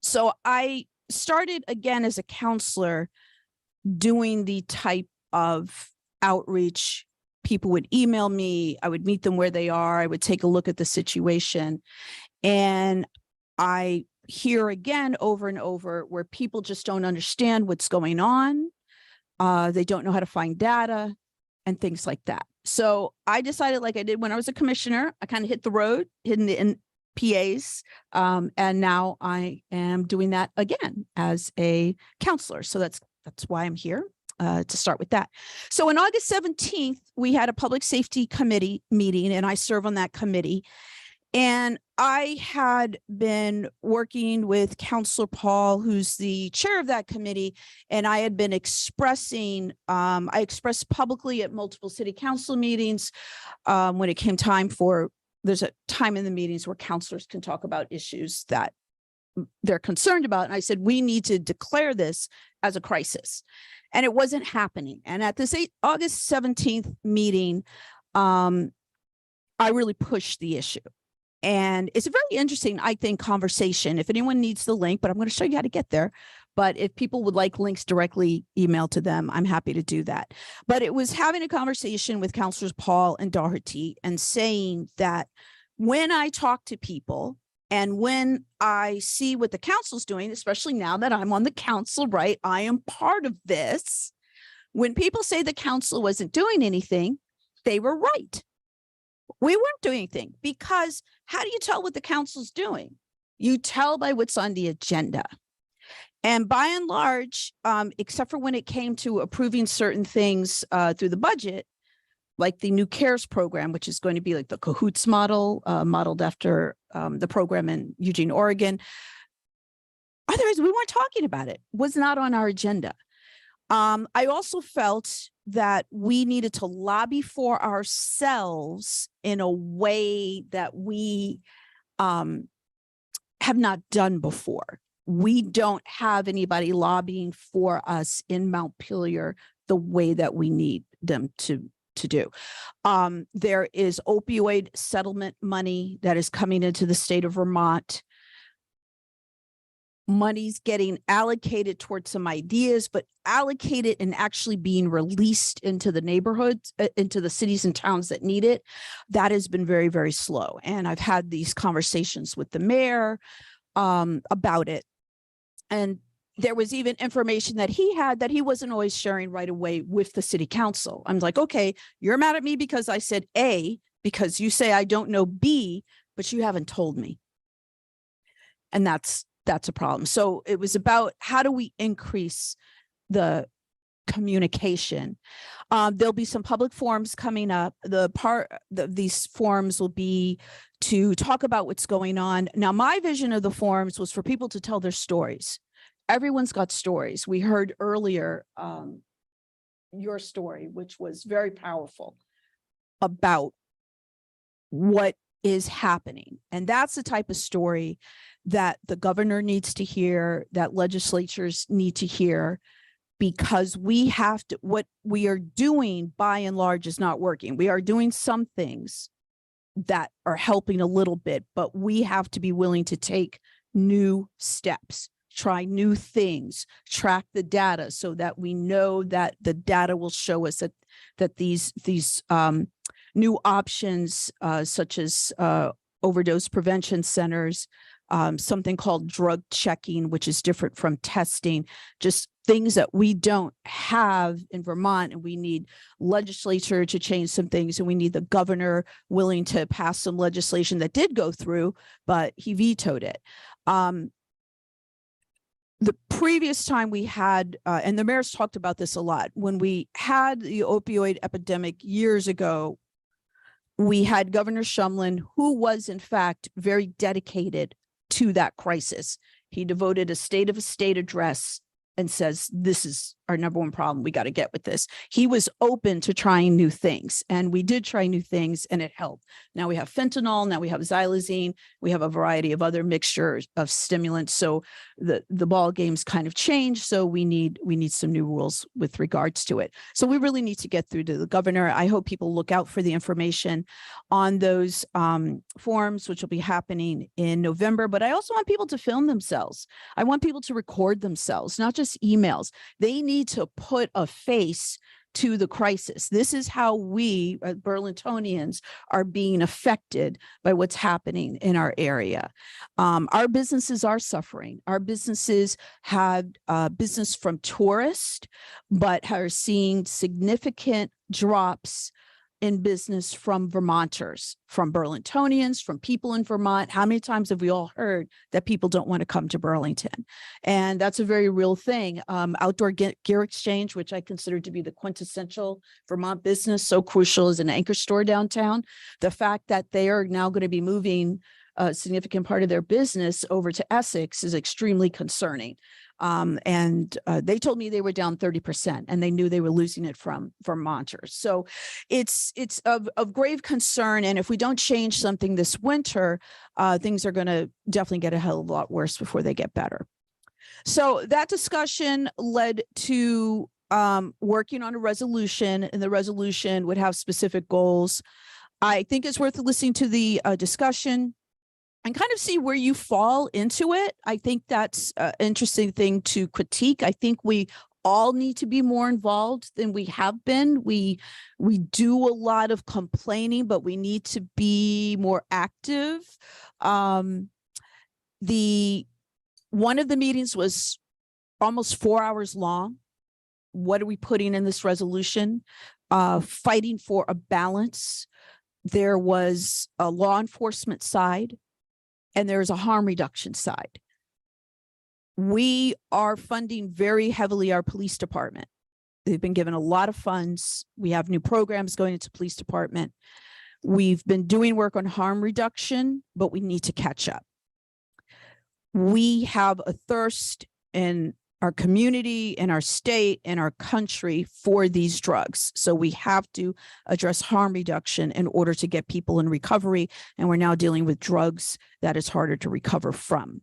So I started again as a counselor doing the type of outreach. People would email me, I would meet them where they are, I would take a look at the situation. And I hear again over and over where people just don't understand what's going on. They don't know how to find data and things like that. So I decided, like I did when I was a commissioner, I kind of hit the road, hidden the NPAs. And now I am doing that again as a counselor. So that's why I'm here. To start with that. So on August 17th, we had a public safety committee meeting, and I serve on that committee. And I had been working with Councilor Paul, who's the chair of that committee, and I had been expressing, I expressed publicly at multiple city council meetings when it came time for, there's a time in the meetings where councilors can talk about issues that they're concerned about. And I said, we need to declare this as a crisis. And it wasn't happening. And at this August 17th meeting, I really pushed the issue. And it's a very interesting, I think, conversation. If anyone needs the link, but I'm going to show you how to get there. But if people would like links directly emailed to them, I'm happy to do that. But it was having a conversation with Councilors Paul and Doherty and saying that when I talk to people, and when I see what the council's doing, especially now that I'm on the council, right? I am part of this. When people say the council wasn't doing anything, they were right. We weren't doing anything, because how do you tell what the council's doing? You tell by what's on the agenda. And by and large, except for when it came to approving certain things through the budget, like the new CARES program, which is going to be like the CAHOOTS model, modeled after the program in Eugene, Oregon. Otherwise, we weren't talking about it. It was not on our agenda. I also felt that we needed to lobby for ourselves in a way that we have not done before. We don't have anybody lobbying for us in Montpelier the way that we need them to do. There is opioid settlement money that is coming into the state of Vermont. Money's getting allocated towards some ideas, but allocated and actually being released into the neighborhoods, into the cities and towns that need it. That has been very, very slow. And I've had these conversations with the mayor about it. And there was even information that he had that he wasn't always sharing right away with the city council. I'm like, okay, you're mad at me because I said A, because you say I don't know B, but you haven't told me. And that's a problem. So it was about how do we increase the communication. There'll be some public forums coming up. These forums will be to talk about what's going on. Now, my vision of the forums was for people to tell their stories. Everyone's got stories. We heard earlier your story, which was very powerful about what is happening. And that's the type of story that the governor needs to hear, that legislatures need to hear, because we have to, what we are doing by and large is not working. We are doing some things that are helping a little bit, but we have to be willing to take new steps, try new things, track the data so that we know that the data will show us that these new options such as overdose prevention centers, something called drug checking, which is different from testing, just things that we don't have in Vermont, and we need legislature to change some things, and we need the governor willing to pass some legislation that did go through, but he vetoed it. The previous time we had, and the mayor's talked about this a lot, when we had the opioid epidemic years ago, we had Governor Shumlin, who was in fact very dedicated to that crisis. He devoted a state of a state address and says, this is our number one problem we got to get with this. He was open to trying new things, and we did try new things, and it helped. Now we have fentanyl, now we have xylazine, we have a variety of other mixtures of stimulants. So the ball game's kind of changed. So we need some new rules with regards to it. So we really need to get through to the governor. I hope people look out for the information on those forums, which will be happening in November. But I also want people to film themselves. I want people to record themselves, not just emails. They need to put a face to the crisis. This is how we, Burlingtonians, are being affected by what's happening in our area. Our businesses are suffering. Our businesses have business from tourists, but are seeing significant drops in business from Vermonters, from Burlingtonians, from people in Vermont. How many times have we all heard that people don't want to come to Burlington? And that's a very real thing. Outdoor Gear Exchange, which I consider to be the quintessential Vermont business, so crucial as an anchor store downtown. The fact that they are now going to be moving a significant part of their business over to Essex is extremely concerning. They told me they were down 30%, and they knew they were losing it from Vermonters. So it's of grave concern. And if we don't change something this winter, things are going to definitely get a hell of a lot worse before they get better. So that discussion led to working on a resolution, and the resolution would have specific goals. I think it's worth listening to the discussion and kind of see where you fall into it. I think that's an interesting thing to critique. I think we all need to be more involved than we have been. We do a lot of complaining, but we need to be more active. One of the meetings was almost 4 hours long. What are we putting in this resolution? Fighting for a balance. There was a law enforcement side, and there's a harm reduction side. We are funding very heavily our police department. They've been given a lot of funds. We have new programs going into police department. We've been doing work on harm reduction, but we need to catch up. We have a thirst in our community, in our state, in our country for these drugs. So we have to address harm reduction in order to get people in recovery. And we're now dealing with drugs that is harder to recover from.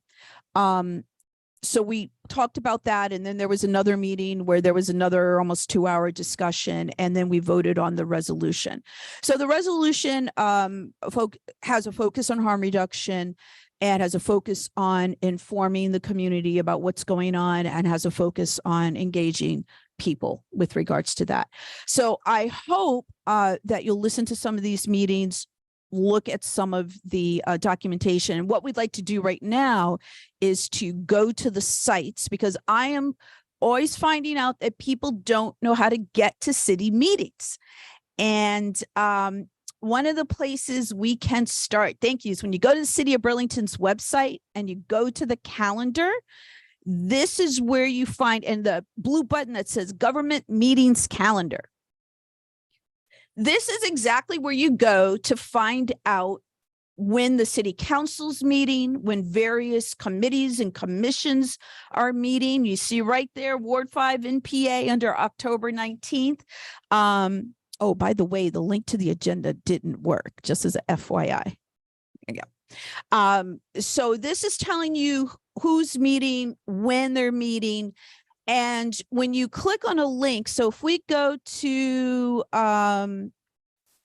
So we talked about that. And then there was another meeting where there was another almost 2-hour discussion. And then we voted on the resolution. So the resolution has a focus on harm reduction, and has a focus on informing the community about what's going on, and has a focus on engaging people with regards to that. So I hope that you'll listen to some of these meetings, look at some of the documentation. And what we'd like to do right now is to go to the sites, because I am always finding out that people don't know how to get to city meetings. And one of the places we can start, thank you, is when you go to the City of Burlington's website and you go to the calendar, this is where you find, and the blue button that says Government Meetings Calendar. This is exactly where you go to find out when the city council's meeting, when various committees and commissions are meeting. You see right there, Ward 5 NPA under October 19th. Oh, by the way, the link to the agenda didn't work, just as a FYI. There you go. So this is telling you who's meeting, when they're meeting. And when you click on a link, so if we go to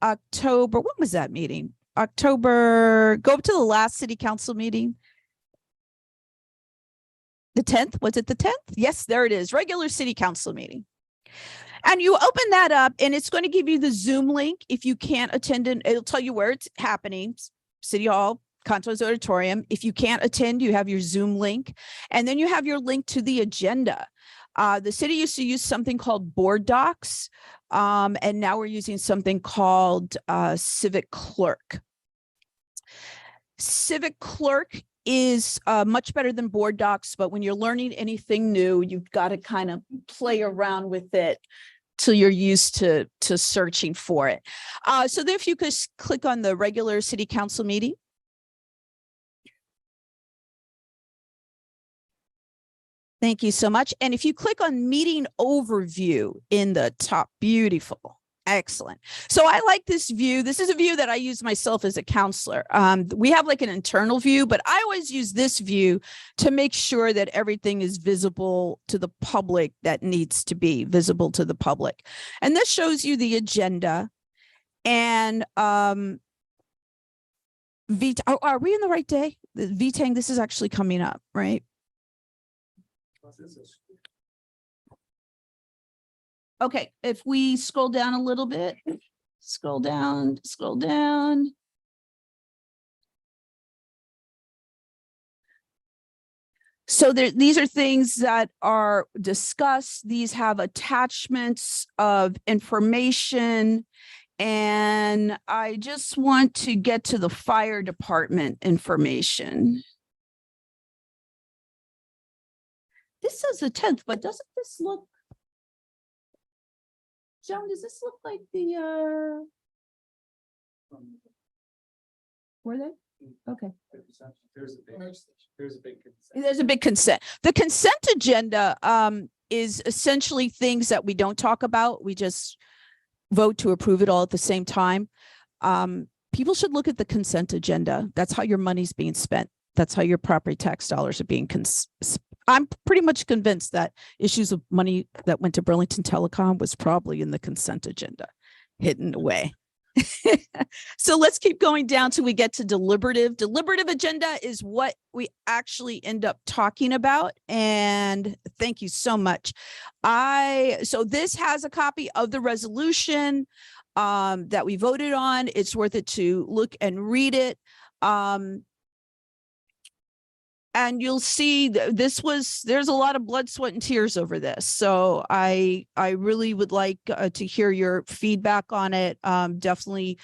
October, when was that meeting? October, go up to the last city council meeting. The 10th, was it the 10th? Yes, there it is, regular city council meeting. And you open that up and it's going to give you the Zoom link. If you can't attend, it'll tell you where it's happening, City Hall, Conto's Auditorium. If you can't attend, you have your Zoom link. And then you have your link to the agenda. The city used to use something called board docs. And now we're using something called Civic Clerk. Civic Clerk is much better than board docs, but when you're learning anything new, you've got to kind of play around with it till you're used to searching for it. So then if you could click on the regular city council meeting. Thank you so much. And if you click on meeting overview in the top, beautiful. Excellent. So I like this view. This is a view that I use myself as a counselor. We have like an internal view, but I always use this view to make sure that everything is visible to the public that needs to be visible to the public. And this shows you the agenda. And are we in the right day? The VTang, this is actually coming up, right? Okay, if we scroll down a little bit, scroll down. So these are things that are discussed. These have attachments of information. And I just want to get to the fire department information. This says the 10th, but doesn't this look, Joan, does this look like the, were they? Okay. There's a big consent. There's a big consent. The consent agenda is essentially things that we don't talk about. We just vote to approve it all at the same time. People should look at the consent agenda. That's how your money's being spent. That's how your property tax dollars are being I'm pretty much convinced that issues of money that went to Burlington Telecom was probably in the consent agenda, hidden away. So let's keep going down till we get to deliberative. Deliberative agenda is what we actually end up talking about. And thank you so much. So this has a copy of the resolution that we voted on. It's worth it to look and read it. And you'll see there's a lot of blood, sweat, and tears over this. So I really would like to hear your feedback on it. Definitely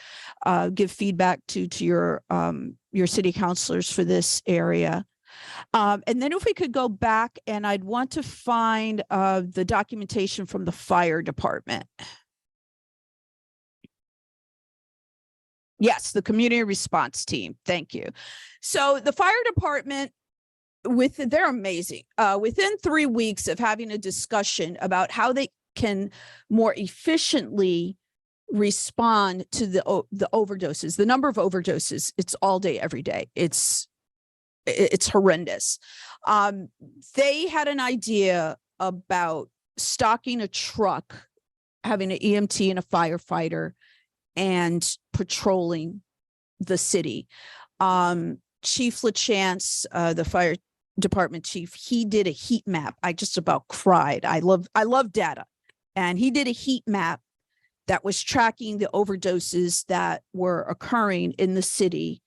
give feedback to your city councilors for this area. And then if we could go back, and I'd want to find the documentation from the fire department. Yes, the community response team. Thank you. So the fire department, they're amazing. Within 3 weeks of having a discussion about how they can more efficiently respond to the overdoses, the number of overdoses, it's all day, every day. It's horrendous. They had an idea about stocking a truck, having an EMT and a firefighter, and patrolling the city. Chief LaChance, the fire department chief, he did a heat map. I just about cried. I love data. And he did a heat map that was tracking the overdoses that were occurring in the city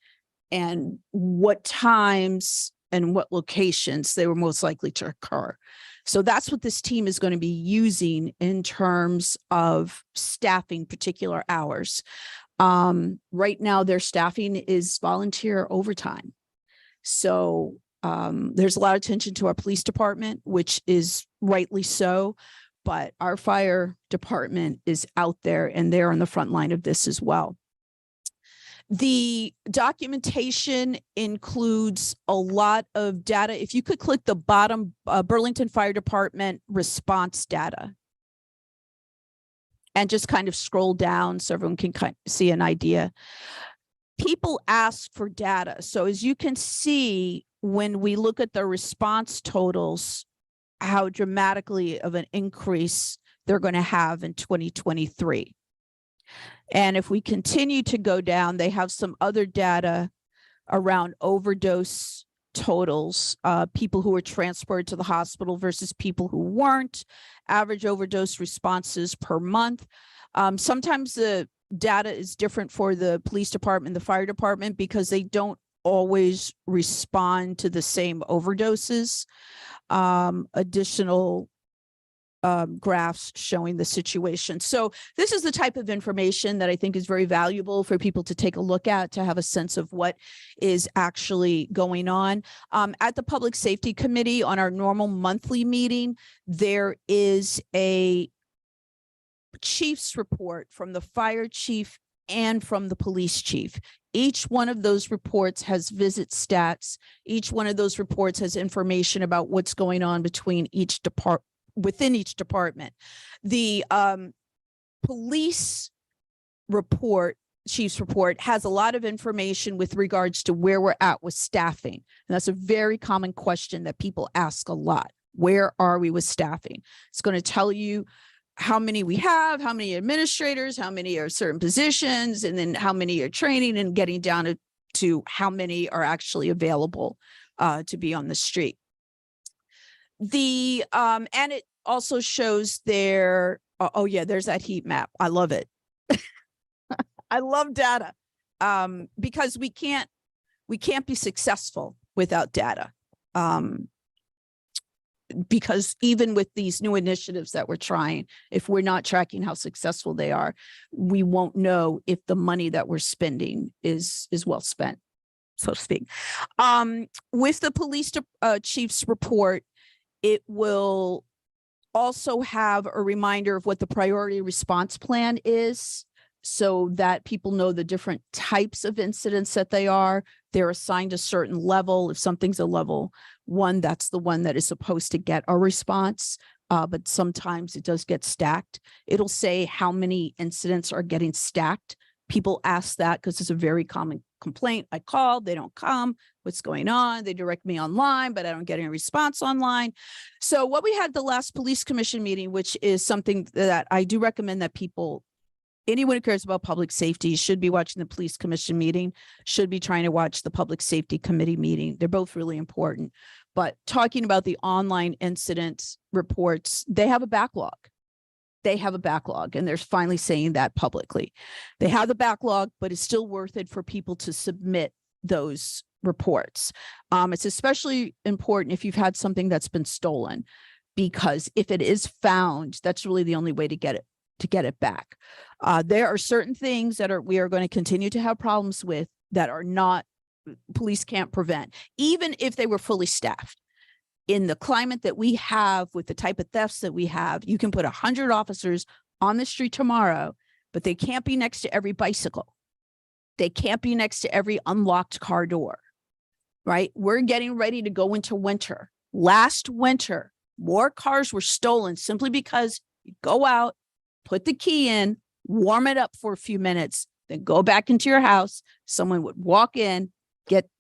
and what times and what locations they were most likely to occur. So that's what this team is going to be using in terms of staffing particular hours. Right now, their staffing is volunteer overtime. So there's a lot of attention to our police department, which is rightly so, but our fire department is out there and they're on the front line of this as well. The documentation includes a lot of data. If you could click the bottom, Burlington Fire Department response data, and just kind of scroll down so everyone can kind of see an idea. People ask for data. So as you can see, when we look at the response totals, how dramatically of an increase they're going to have in 2023. And if we continue to go down, they have some other data around overdose totals, people who were transported to the hospital versus people who weren't, average overdose responses per month. Sometimes the data is different for the police department, the fire department, because they don't always respond to the same overdoses. Additional graphs showing the situation. So this is the type of information that I think is very valuable for people to take a look at, to have a sense of what is actually going on. At the Public Safety Committee on our normal monthly meeting, there is a chief's report from the fire chief and from the police chief. Each one of those reports has visit stats. Each one of those reports has information about what's going on between within each department. The police report, chief's report, has a lot of information with regards to where we're at with staffing. And that's a very common question that people ask a lot. Where are we with staffing? It's going to tell you how many we have, how many administrators, how many are certain positions, and then how many are training, and getting down to how many are actually available to be on the street. And it also shows their, oh yeah, there's that heat map. I love it. I love data because we can't be successful without data. Because even with these new initiatives that we're trying, if we're not tracking how successful they are, we won't know if the money that we're spending is well spent, so to speak. With the police chief's report, it will also have a reminder of what the priority response plan is, so that people know the different types of incidents that they are. They're assigned a certain level. If something's a level 1, that's the one that is supposed to get a response. But sometimes it does get stacked. It'll say how many incidents are getting stacked. People ask that because it's a very common complaint. I called, they don't come. What's going on? They direct me online, but I don't get any response online. So what we had the last police commission meeting, which is something that I do recommend that anyone who cares about public safety should be watching the police commission meeting, should be trying to watch the public safety committee meeting. They're both really important. But talking about the online incident reports, they have a backlog. They have a backlog, and they're finally saying that publicly. They have the backlog, but it's still worth it for people to submit those reports. It's especially important if you've had something that's been stolen, because if it is found, that's really the only way to get it back. There are certain things that we are going to continue to have problems with that are not, police can't prevent, even if they were fully staffed. In the climate that we have, with the type of thefts that we have, you can put 100 officers on the street tomorrow, but they can't be next to every bicycle. They can't be next to every unlocked car door, right? We're getting ready to go into winter. Last winter, more cars were stolen simply because you go out, put the key in, warm it up for a few minutes, then go back into your house. Someone would walk in,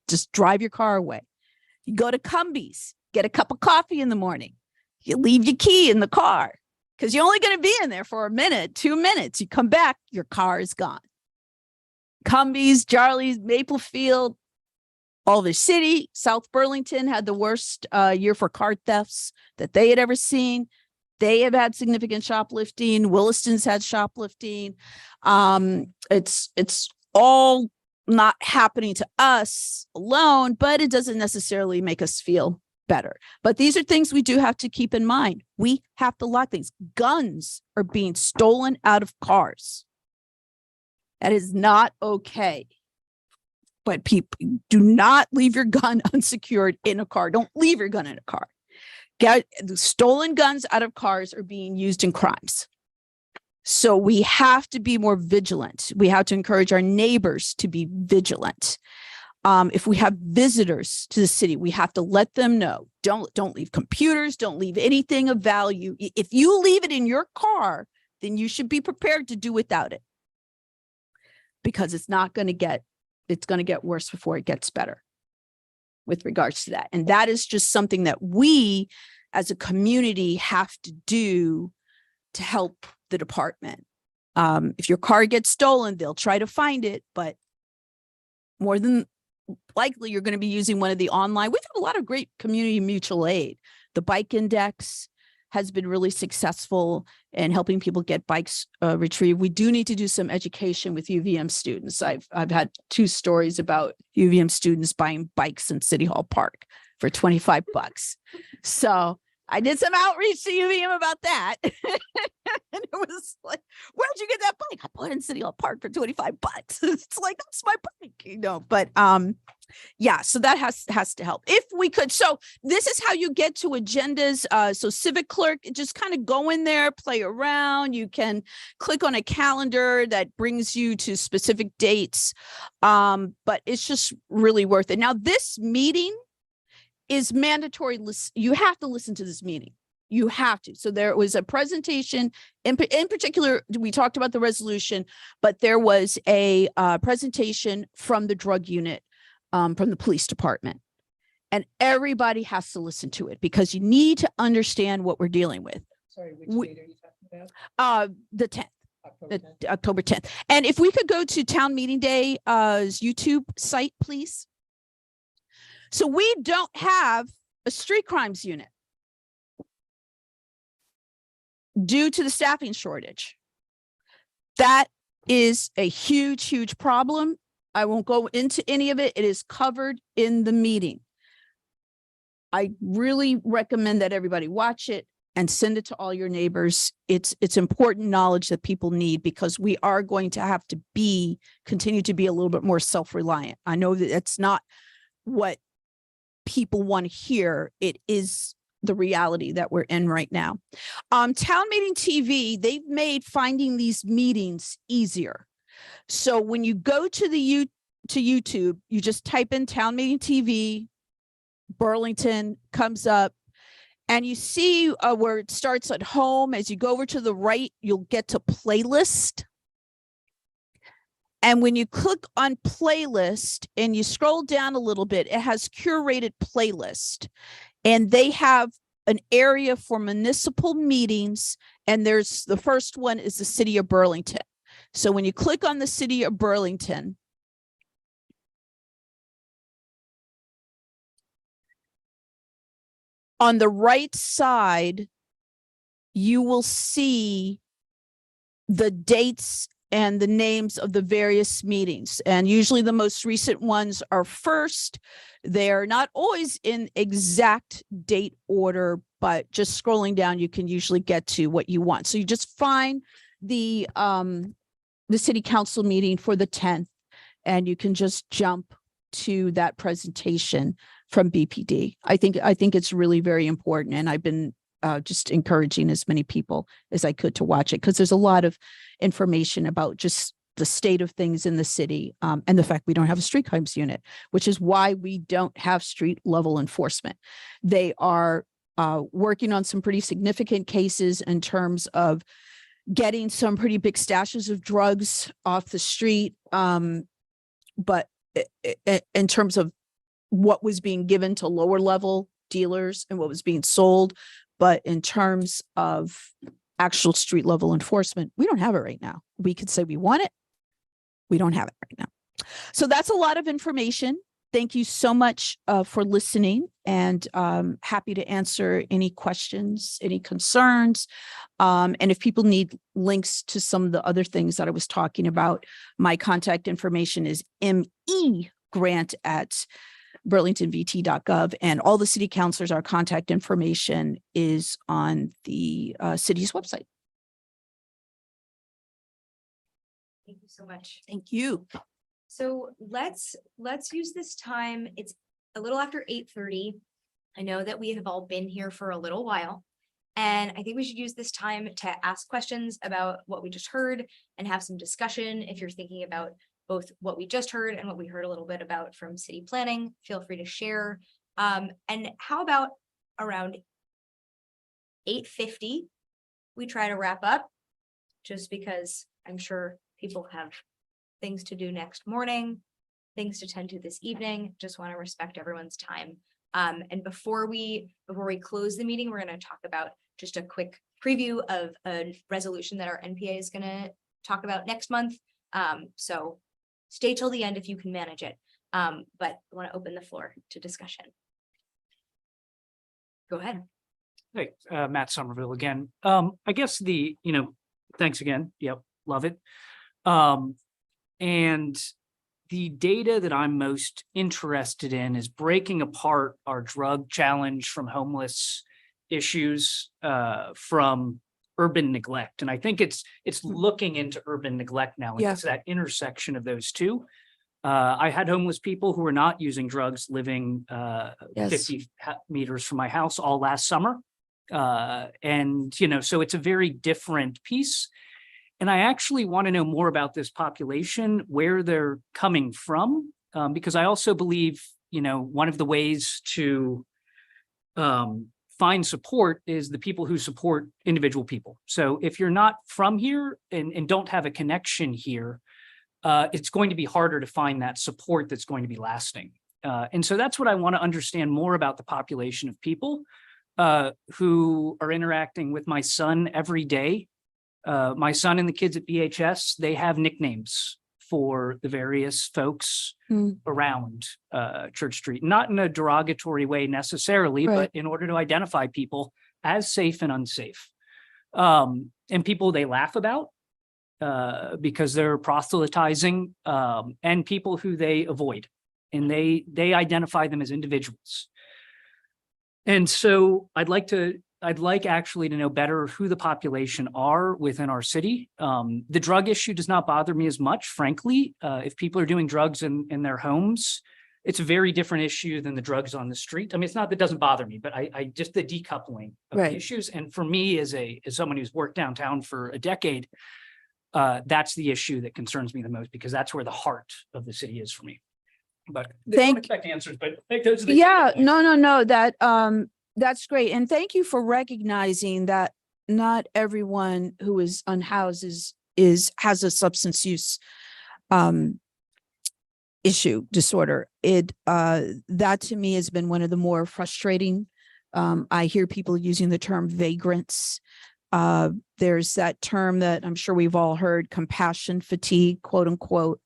just drive your car away. You go to Cumbies, get a cup of coffee in the morning. You leave your key in the car because you're only going to be in there for a minute, 2 minutes. You come back, your car is gone. Cumbies, Jarley's, Maplefield, Culver City, South Burlington had the worst year for car thefts that they had ever seen. They have had significant shoplifting. Williston's had shoplifting. It's all not happening to us alone, but it doesn't necessarily make us feel better. But these are things we do have to keep in mind. We have to lock things. Guns are being stolen out of cars. That is not okay. But people, do not leave your gun unsecured in a car. Don't leave your gun in a car. Stolen guns out of cars are being used in crimes. So we have to be more vigilant. We have to encourage our neighbors to be vigilant. If we have visitors to the city, we have to let them know. Don't leave computers. Don't leave anything of value. If you leave it in your car, then you should be prepared to do without it, because it's going to get worse before it gets better with regards to that. And that is just something that we as a community have to do to help the department. If your car gets stolen, they'll try to find it, but more than likely you're going to be using one of the online. We've had a lot of great community mutual aid. The Bike Index has been really successful in helping people get bikes retrieved. We do need to do some education with UVM students. I've had 2 stories about UVM students buying bikes in City Hall Park for $25. So I did some outreach to UVM about that. And it was like, where'd you get that bike? I bought it in City Hall Park for $25. It's like, that's my bike, but Yeah, so that has to help if we could. So this is how you get to agendas. So Civic Clerk, just kind of go in there, play around. You can click on a calendar that brings you to specific dates. But it's just really worth it. Now, this meeting is mandatory. You have to listen to this meeting. You have to. So there was a presentation in particular. We talked about the resolution, but there was a presentation from the drug unit. From the police department. And everybody has to listen to it because you need to understand what we're dealing with. Sorry, which date are you talking about? The 10th, October 10th? October 10th. And if we could go to Town Meeting Day, YouTube site, please. So we don't have a street crimes unit due to the staffing shortage. That is a huge, huge problem. I won't go into any of it. It is covered in the meeting. I really recommend that everybody watch it and send it to all your neighbors. It's important knowledge that people need because we are going to have to continue to be a little bit more self-reliant. I know that that's not what people want to hear. It is the reality that we're in right now. Town Meeting TV, they've made finding these meetings easier. So when you go to YouTube, you just type in Town Meeting TV, Burlington comes up, and you see where it starts at home. As you go over to the right, you'll get to playlist. And when you click on playlist and you scroll down a little bit, it has curated playlist. And they have an area for municipal meetings. And there's the first one is the city of Burlington. So when you click on the city of Burlington, on the right side, you will see the dates and the names of the various meetings. And usually the most recent ones are first. They're not always in exact date order, but just scrolling down, you can usually get to what you want. So you just find the city council meeting for the 10th, and you can just jump to that presentation from BPD. I think it's really very important. And I've been just encouraging as many people as I could to watch it because there's a lot of information about just the state of things in the city and the fact we don't have a street crimes unit, which is why we don't have street level enforcement. They are working on some pretty significant cases in terms of getting some pretty big stashes of drugs off the street. But in terms of what was being given to lower level dealers and what was being sold, but in terms of actual street level enforcement, we don't have it right now. We could say we want it. We don't have it right now. So that's a lot of information. Thank you so much for listening, and happy to answer any questions, any concerns. And if people need links to some of the other things that I was talking about, my contact information is megrant@burlingtonvt.gov, and all the city councilors, our contact information is on the city's website. Thank you so much. Thank you. So let's use this time. It's a little after 8:30. I know that we have all been here for a little while, and I think we should use this time to ask questions about what we just heard and have some discussion. If you're thinking about both what we just heard and what we heard a little bit about from city planning, feel free to share. And how about around 8:50, we try to wrap up, just because I'm sure people have things to do next morning, things to tend to this evening. Just want to respect everyone's time. And before we close the meeting, we're going to talk about just a quick preview of a resolution that our NPA is going to talk about next month. So stay till the end if you can manage it. But I want to open the floor to discussion. Go ahead. Hey, Matt Somerville again. I guess thanks again. Yep, love it. And the data that I'm most interested in is breaking apart our drug challenge from homeless issues from urban neglect. And I think it's looking into urban neglect now. Yeah. It's that intersection of those two. I had homeless people who were not using drugs living Yes. 50 meters from my house all last summer. And, you know, so it's a very different piece. And I actually want to know more about this population, where they're coming from, because I also believe, you know, one of the ways to find support is the people who support individual people. So if you're not from here and don't have a connection here, it's going to be harder to find that support that's going to be lasting. And so that's what I want to understand more about the population of people who are interacting with my son every day. My son and the kids at BHS, they have nicknames for the various folks around Church Street, not in a derogatory way necessarily, Right. but in order to identify people as safe and unsafe. And people they laugh about because they're proselytizing, and people who they avoid, and they identify them as individuals. And so I'd like actually to know better who the population are within our city. The drug issue does not bother me as much, frankly. If people are doing drugs in their homes, it's a very different issue than the drugs on the street. I mean, it's not that it doesn't bother me, but I just the decoupling of Right. the issues. And for me, as someone who's worked downtown for a decade, that's the issue that concerns me the most, because that's where the heart of the city is for me. But they don't expect answers, but those are the Yeah, points. no, that's great. And thank you for recognizing that not everyone who is unhoused has a substance use disorder. That to me has been one of the more frustrating. I hear people using the term vagrants. There's that term that I'm sure we've all heard, compassion fatigue, quote unquote.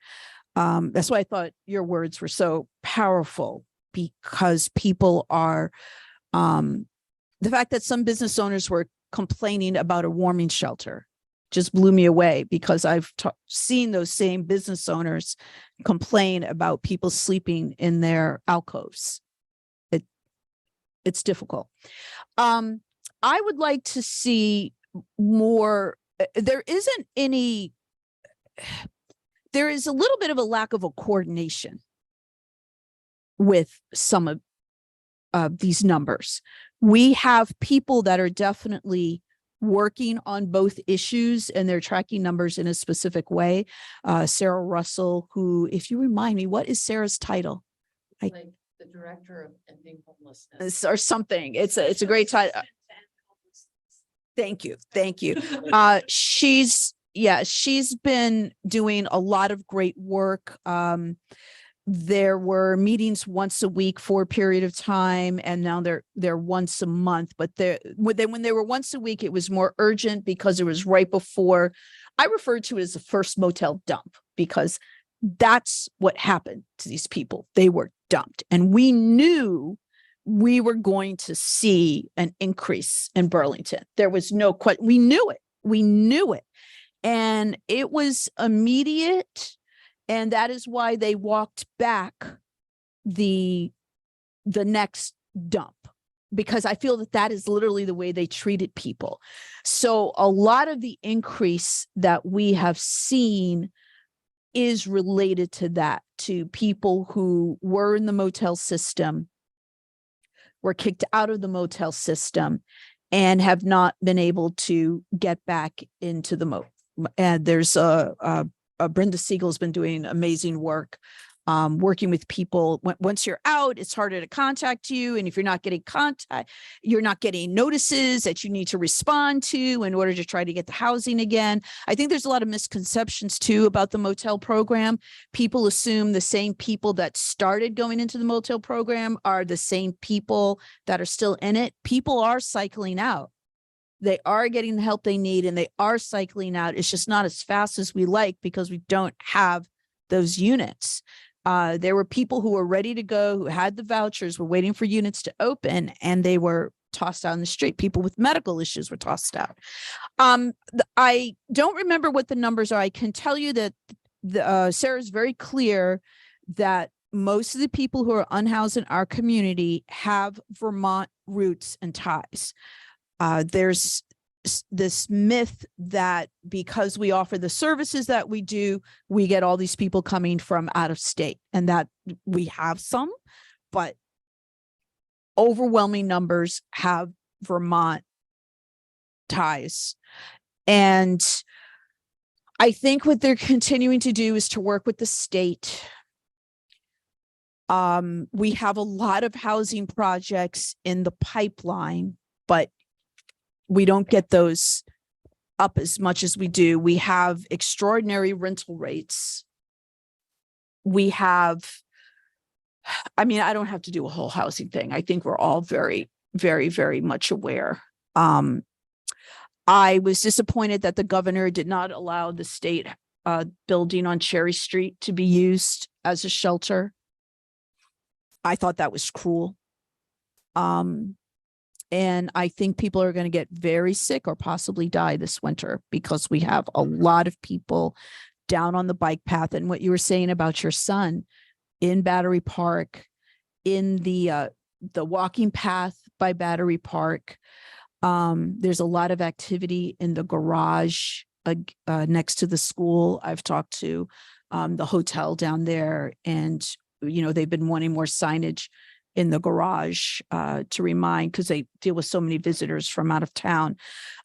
That's why I thought your words were so powerful, because people are, the fact that some business owners were complaining about a warming shelter just blew me away, because I've seen those same business owners complain about people sleeping in their alcoves. It's difficult. I would like to see more. There is a little bit of a lack of a coordination with some of these numbers. We have people that are definitely working on both issues, and they're tracking numbers in a specific way. Sarah Russell, who, if you remind me, what is Sarah's title? Like the director of ending homelessness. Or something. It's a great title. Thank you. She's been doing a lot of great work. There were meetings once a week for a period of time, and now they're once a month. But when they were once a week, it was more urgent because it was right before. I refer to it as the first motel dump, because that's what happened to these people. They were dumped, and we knew we were going to see an increase in Burlington. There was no question. We knew it. And it was immediate. And that is why they walked back the next dump, because I feel that is literally the way they treated people. So a lot of the increase that we have seen is related to that, to people who were in the motel system, were kicked out of the motel system, and have not been able to get back into the and there's Brenda Siegel's been doing amazing work, working with people. Once you're out, it's harder to contact you. And if you're not getting contact, you're not getting notices that you need to respond to in order to try to get the housing again. I think there's a lot of misconceptions too about the motel program. People assume the same people that started going into the motel program are the same people that are still in it. People are cycling out. They are getting the help they need, and they are cycling out. It's just not as fast as we like, because we don't have those units. There were people who were ready to go, who had the vouchers, were waiting for units to open, and they were tossed out on the street. People with medical issues were tossed out. I don't remember what the numbers are. I can tell you that Sarah's very clear that most of the people who are unhoused in our community have Vermont roots and ties. There's this myth that because we offer the services that we do, we get all these people coming from out of state, and that we have some, but overwhelming numbers have Vermont ties. And I think what they're continuing to do is to work with the state. We have a lot of housing projects in the pipeline, but we don't get those up as much as we do. We have extraordinary rental rates. We have, I mean, I don't have to do a whole housing thing. I think we're all very, very, very much aware. I was disappointed that the governor did not allow the state building on Cherry Street to be used as a shelter. I thought that was cruel. And I think people are going to get very sick or possibly die this winter because we have a lot of people down on the bike path. And what you were saying about your son in Battery Park, in the walking path by Battery Park, there's a lot of activity in the garage next to the school. I've talked to the hotel down there, and they've been wanting more signage in the garage to remind, because they deal with so many visitors from out of town.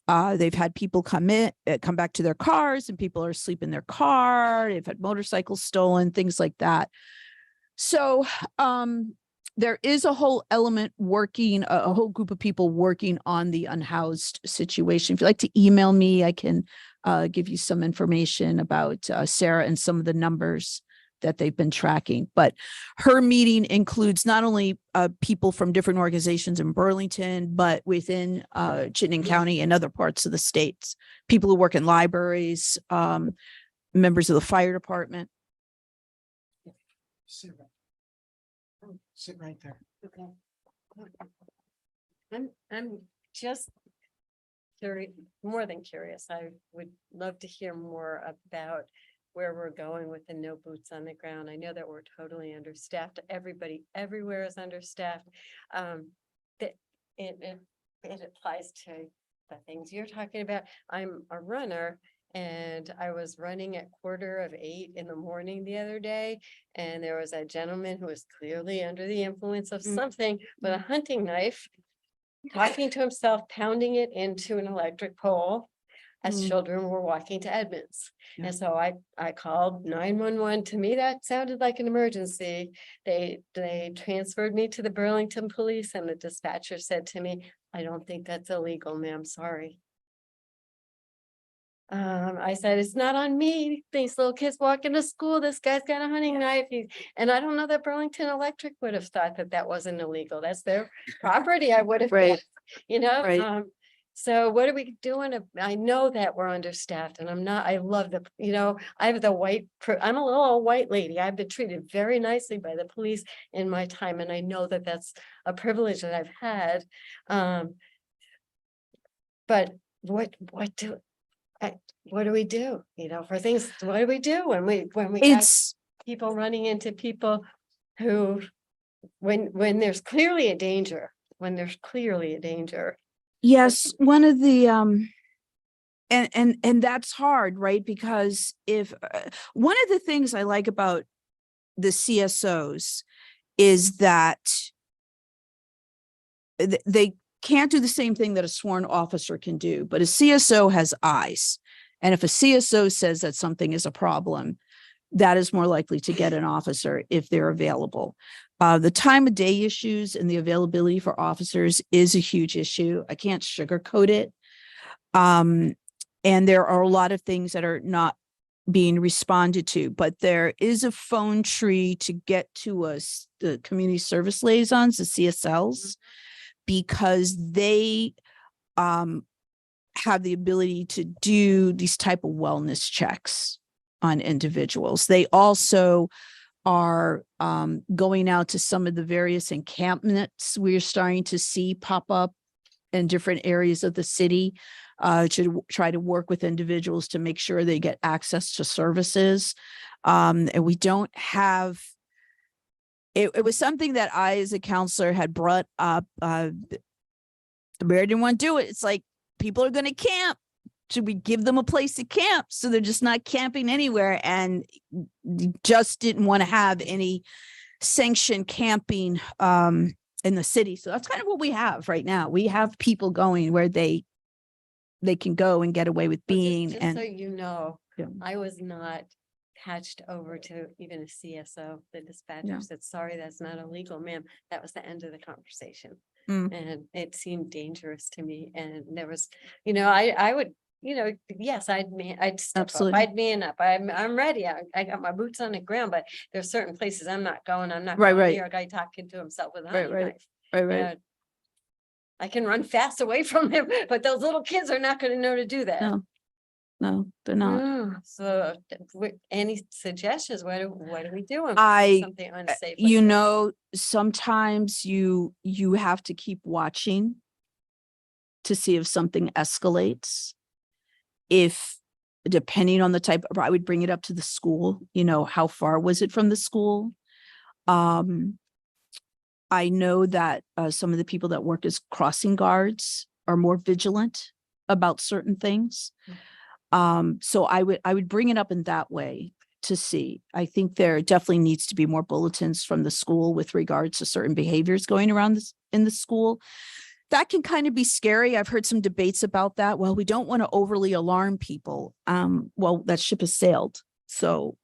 They've had people come back to their cars, and people are asleep in their car. They've had motorcycles stolen, things like that. So there is a whole element working, a whole group of people working on the unhoused situation. If you'd like to email me, I can give you some information about Sarah and some of the numbers that they've been tracking. But her meeting includes not only people from different organizations in Burlington, but within Chittenden County and other parts of the states, people who work in libraries, members of the fire department. Sit right there. Okay. I'm just curious, more than curious. I would love to hear more about where we're going with the no boots on the ground. I know that we're totally understaffed. Everybody everywhere is understaffed. That it applies to the things you're talking about. I'm a runner, and I was running at 7:45 in the morning the other day, and there was a gentleman who was clearly under the influence of something with a hunting knife, talking to himself, pounding it into an electric pole as children were walking to Edmonds. Yeah. And so I called 911. To me, that sounded like an emergency. They transferred me to the Burlington police, and the dispatcher said to me, "I don't think that's illegal, ma'am, sorry." I said, "It's not on me. These little kids walking to school. This guy's got a hunting knife." And I don't know that Burlington Electric would have thought that that wasn't illegal. That's their property. I would have, Right. Right. So what are we doing? I know that we're understaffed, and I love I have I'm a little old white lady. I've been treated very nicely by the police in my time, and I know that that's a privilege that I've had. But what do we do, for things? What do we do when we have people running into people who, when there's clearly a danger, Yes, one of the and that's hard, right? Because if one of the things I like about the CSOs is that they can't do the same thing that a sworn officer can do, but a CSO has eyes. And if a CSO says that something is a problem, that is more likely to get an officer if they're available. The time of day issues and the availability for officers is a huge issue. I can't sugarcoat it. And there are a lot of things that are not being responded to, but there is a phone tree to get to us, the community service liaisons, the CSLs, because they have the ability to do these type of wellness checks on individuals. They also are going out to some of the various encampments we're starting to see pop up in different areas of the city to try to work with individuals to make sure they get access to services. And we don't have, it was something that I, as a counselor, had brought up. The mayor didn't want to do it. It's like, people are going to camp. Should we give them a place to camp so they're just not camping anywhere? And just didn't want to have any sanctioned camping in the city. So that's kind of what we have right now. We have people going where they can go and get away with Well, being. just And so you know, Yeah. I was not patched over to even a CSO. The dispatcher Yeah. said, sorry, that's not illegal, ma'am. That was the end of the conversation. Mm. And it seemed dangerous to me. And there was, I would, yes, I'd step up, Absolutely. I'd man up. I'm ready. I got my boots on the ground, but there's certain places I'm not going. I'm not Right, going right. near a guy talking to himself with a Right, hunting right, knife. right. Yeah, I can run fast away from him, but those little kids are not going to know to do that. No, they're not. So any suggestions? What do we do? If I- something unsafe. You like that? know, sometimes you have to keep watching to see if something escalates. If, depending on the type, I would bring it up to the school, how far was it from the school? I know that some of the people that work as crossing guards are more vigilant about certain things. So I would bring it up in that way to see. I think there definitely needs to be more bulletins from the school with regards to certain behaviors going around in the school. That can kind of be scary. I've heard some debates about that. Well, we don't want to overly alarm people. Well, that ship has sailed. So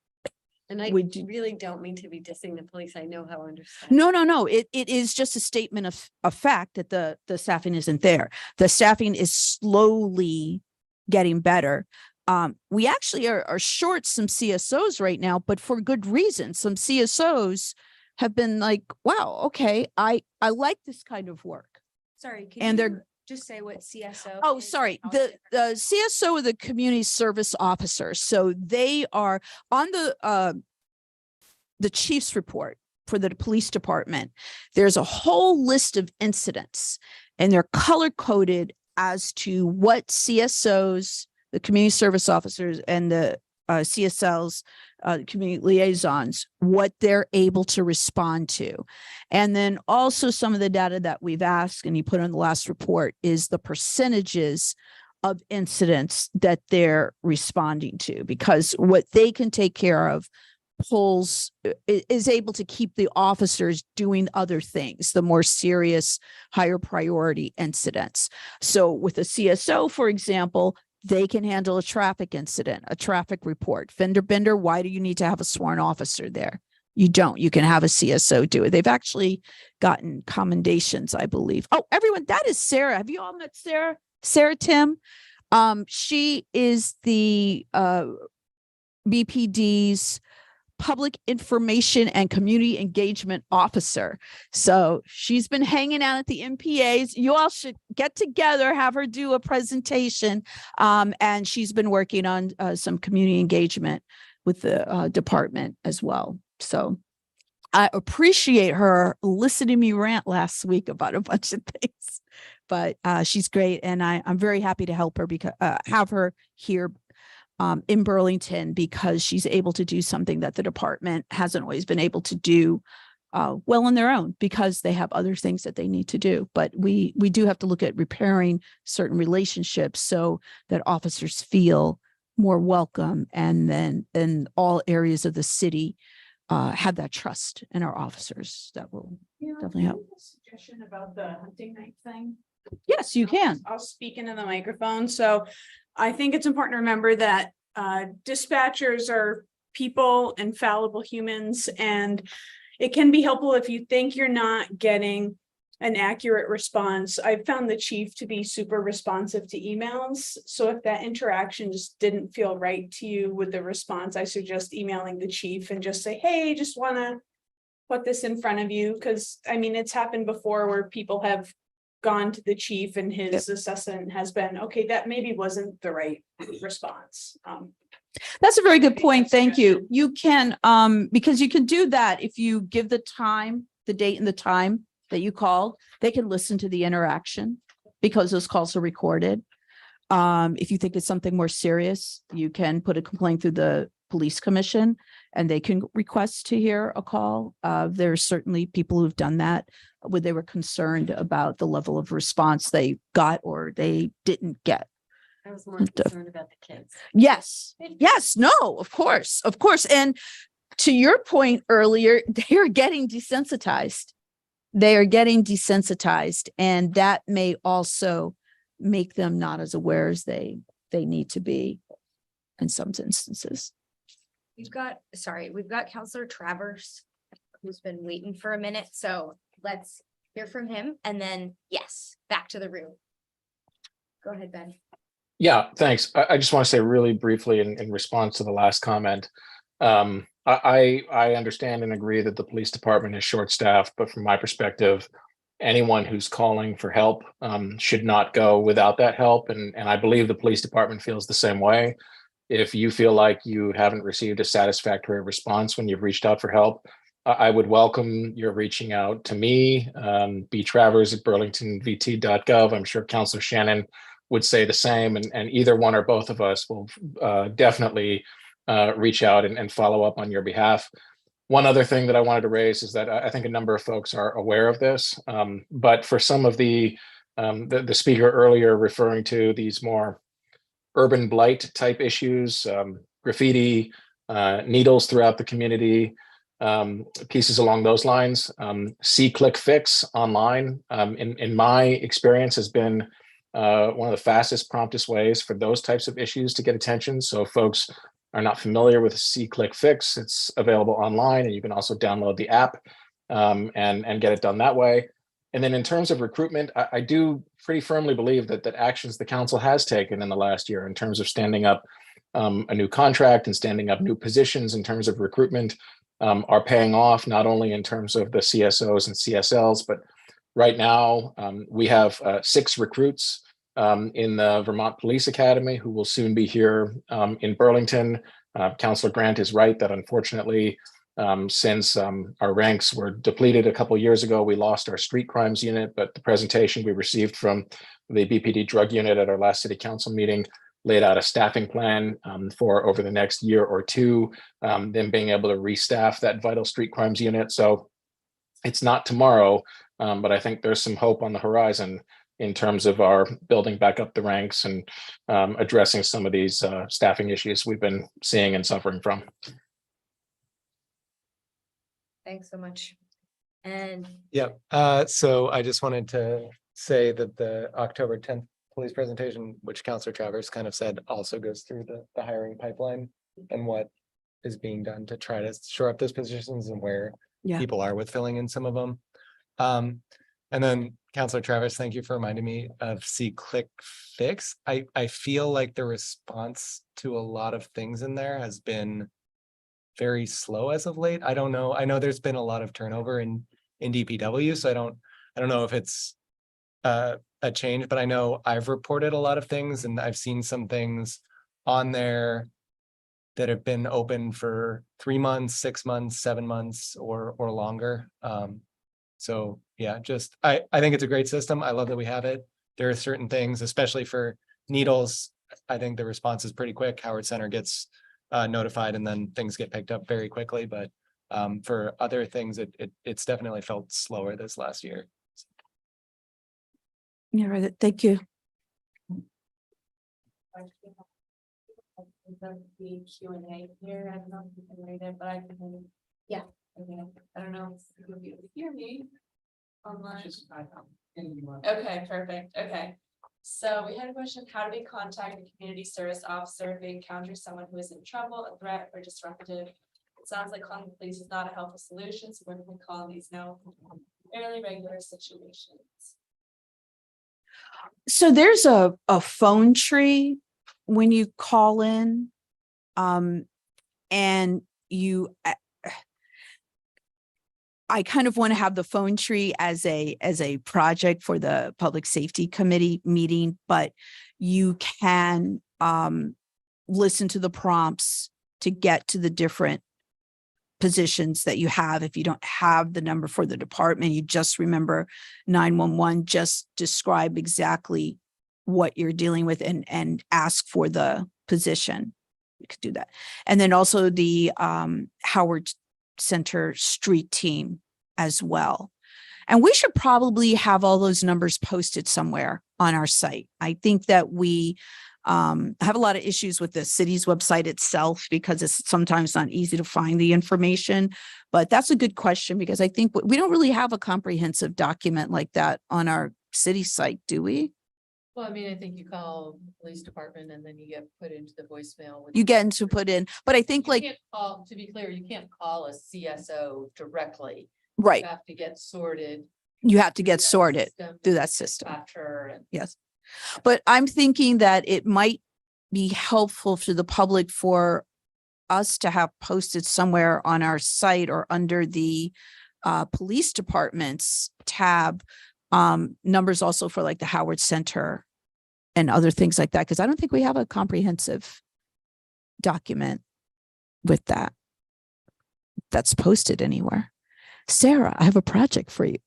And I we do- really don't mean to be dissing the police. I know how understaffed. No. It is just a statement of fact that the staffing isn't there. The staffing is slowly getting better. We actually are short some CSOs right now, but for good reason. Some CSOs have been like, wow, okay, I like this kind of work. Sorry, And can you they're- just say what CSO? Oh, is? sorry. I'll The say- CSO are the community service officers. So they are on the chief's report for the police department. There's a whole list of incidents and they're color coded as to what CSOs, the community service officers, and the CSLs, community liaisons, what they're able to respond to. And then also some of the data that we've asked and you put on the last report is the percentages of incidents that they're responding to, because what they can take care of is able to keep the officers doing other things, the more serious, higher priority incidents. So with a CSO, for example, they can handle a traffic incident, a traffic report, fender bender. Why do you need to have a sworn officer there? You don't. You can have a CSO do it. They've actually gotten commendations, I believe. Oh, everyone, that is Sarah. Have you all met Sarah? Sarah Tim. She is the BPD's Public Information and Community Engagement Officer. So she's been hanging out at the NPAs. You all should get together, have her do a presentation. And she's been working on some community engagement with the department as well. So I appreciate her listening to me rant last week about a bunch of things, but she's great. And I'm very happy to help her because have her here in Burlington, because she's able to do something that the department hasn't always been able to do well on their own, because they have other things that they need to do. But we do have to look at repairing certain relationships so that officers feel more welcome, and then in all areas of the city have that trust in our officers. That will definitely help. Suggestion about the hunting night thing. Yes, you can. I'll speak into the microphone. So I think it's important to remember that dispatchers are people and fallible humans, and it can be helpful if you think you're not getting an accurate response. I found the chief to be super responsive to emails. So if that interaction just didn't feel right to you with the response, I suggest emailing the chief and just say, hey, just want to put this in front of you. Because I mean, it's happened before where people have gone to the chief and his assessment has been, okay, that maybe wasn't the right response. That's a very good point. Thank you. You can, because you can do that if you give the time, the date and the time that you called, they can listen to the interaction because those calls are recorded. If you think it's something more serious, you can put a complaint through the police commission and they can request to hear a call. There's certainly people who've done that where they were concerned about the level of response they got or they didn't get. I was more concerned about the kids. Yes, yes, no, of course, of course. And to your point earlier, they are getting desensitized. They are getting desensitized, and that may also make them not as aware as they need to be in some instances. We've got Counselor Travers, who's been waiting for a minute, so let's hear from him, and then, yes, back to the room. Go ahead, Ben. Yeah, thanks. I just want to say really briefly in response to the last comment. I understand and agree that the police department is short-staffed, but from my perspective, anyone who's calling for help should not go without that help. And I believe the police department feels the same way. If you feel like you haven't received a satisfactory response when you've reached out for help, I would welcome your reaching out to me, btravers@burlingtonvt.gov. I'm sure Councilor Shannon would say the same, and either one or both of us will definitely reach out and follow up on your behalf. One other thing that I wanted to raise is that I think a number of folks are aware of this, but for some of the speaker earlier referring to these more urban blight type issues, graffiti, needles throughout the community, pieces along those lines, see, click, fix online, in my experience has been one of the fastest, promptest ways for those types of issues to get attention. So if folks are not familiar with see, click, fix, it's available online, and you can also download the app and get it done that way. And then in terms of recruitment, I do pretty firmly believe that actions the council has taken in the last year in terms of standing up a new contract and standing up new positions in terms of recruitment are paying off, not only in terms of the CSOs and CSLs, but right now we have 6 recruits in the Vermont Police Academy who will soon be here in Burlington. Councilor Grant is right that unfortunately, since our ranks were depleted a couple of years ago, we lost our street crimes unit, but the presentation we received from the BPD drug unit at our last city council meeting laid out a staffing plan for over the next year or two, them being able to restaff that vital street crimes unit. So it's not tomorrow, but I think there's some hope on the horizon in terms of our building back up the ranks and addressing some of these staffing issues we've been seeing and suffering from. Thanks so much. And Yeah, so I just wanted to say that the October 10th police presentation, which Councilor Travers kind of said, also goes through the hiring pipeline and what is being done to try to shore up those positions and where people are with filling in some of them. And then Councilor Travers, thank you for reminding me of see, click, fix. I feel like the response to a lot of things in there has been very slow as of late. I don't know. I know there's been a lot of turnover in DPW, so I don't know if it's a change, but I know I've reported a lot of things and I've seen some things on there that have been open for 3 months, 6 months, 7 months or longer. So yeah, just I think it's a great system. I love that we have it. There are certain things, especially for needles, I think the response is pretty quick. Howard Center gets notified and then things get picked up very quickly. But for other things, it's definitely felt slower this last year. Yeah, right. Thank you. The Q&A here. I don't know if you can read it, but I can. Yeah. Okay. I don't know if you can hear me online. Anyone. Okay, perfect. Okay. So we had a question, how do we contact a community service officer if we encounter someone who is in trouble, a threat, or disruptive? It sounds like calling the police is not a helpful solution, so we're going to call these now fairly regular situations. So there's a phone tree when you call in, and I kind of want to have the phone tree as a project for the Public Safety Committee meeting, but you can listen to the prompts to get to the different positions that you have. If you don't have the number for the department, you just remember 911, just describe exactly what you're dealing with and ask for the position. we could do that. And then also the Howard Center street team as well. And we should probably have all those numbers posted somewhere on our site. I think that we have a lot of issues with the city's website itself because it's sometimes not easy to find the information. But that's a good question because I think we don't really have a comprehensive document like that on our city site, do we? Well, I mean, I think you call police department and then you get put into the voicemail. You get to put in, but I think You like, can't call, to be clear, you can't call a CSO directly. right, You have to get sorted. you have to through get that sorted system, through that system. dispatcher and- Yes. But I'm thinking that it might be helpful to the public for us to have posted somewhere on our site or under the police department's tab, numbers also for like the Howard Center and other things like that, because I don't think we have a comprehensive document with that that's posted anywhere. Sarah, I have a project for you.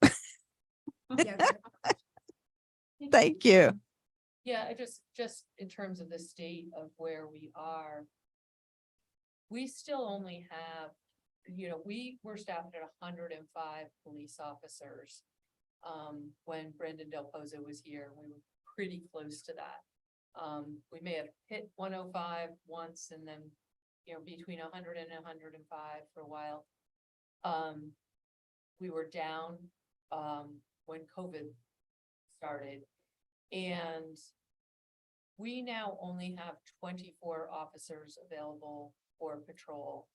Thank you. Yeah, I just in terms of the state of where we are. We still only have, we were staffed at 105 police officers. When Brendan Del Pozo was here, we were pretty close to that. We may have hit 105 once and then, between 100 and 105 for a while. We were down, when COVID started. And we now only have 24 officers available for patrol,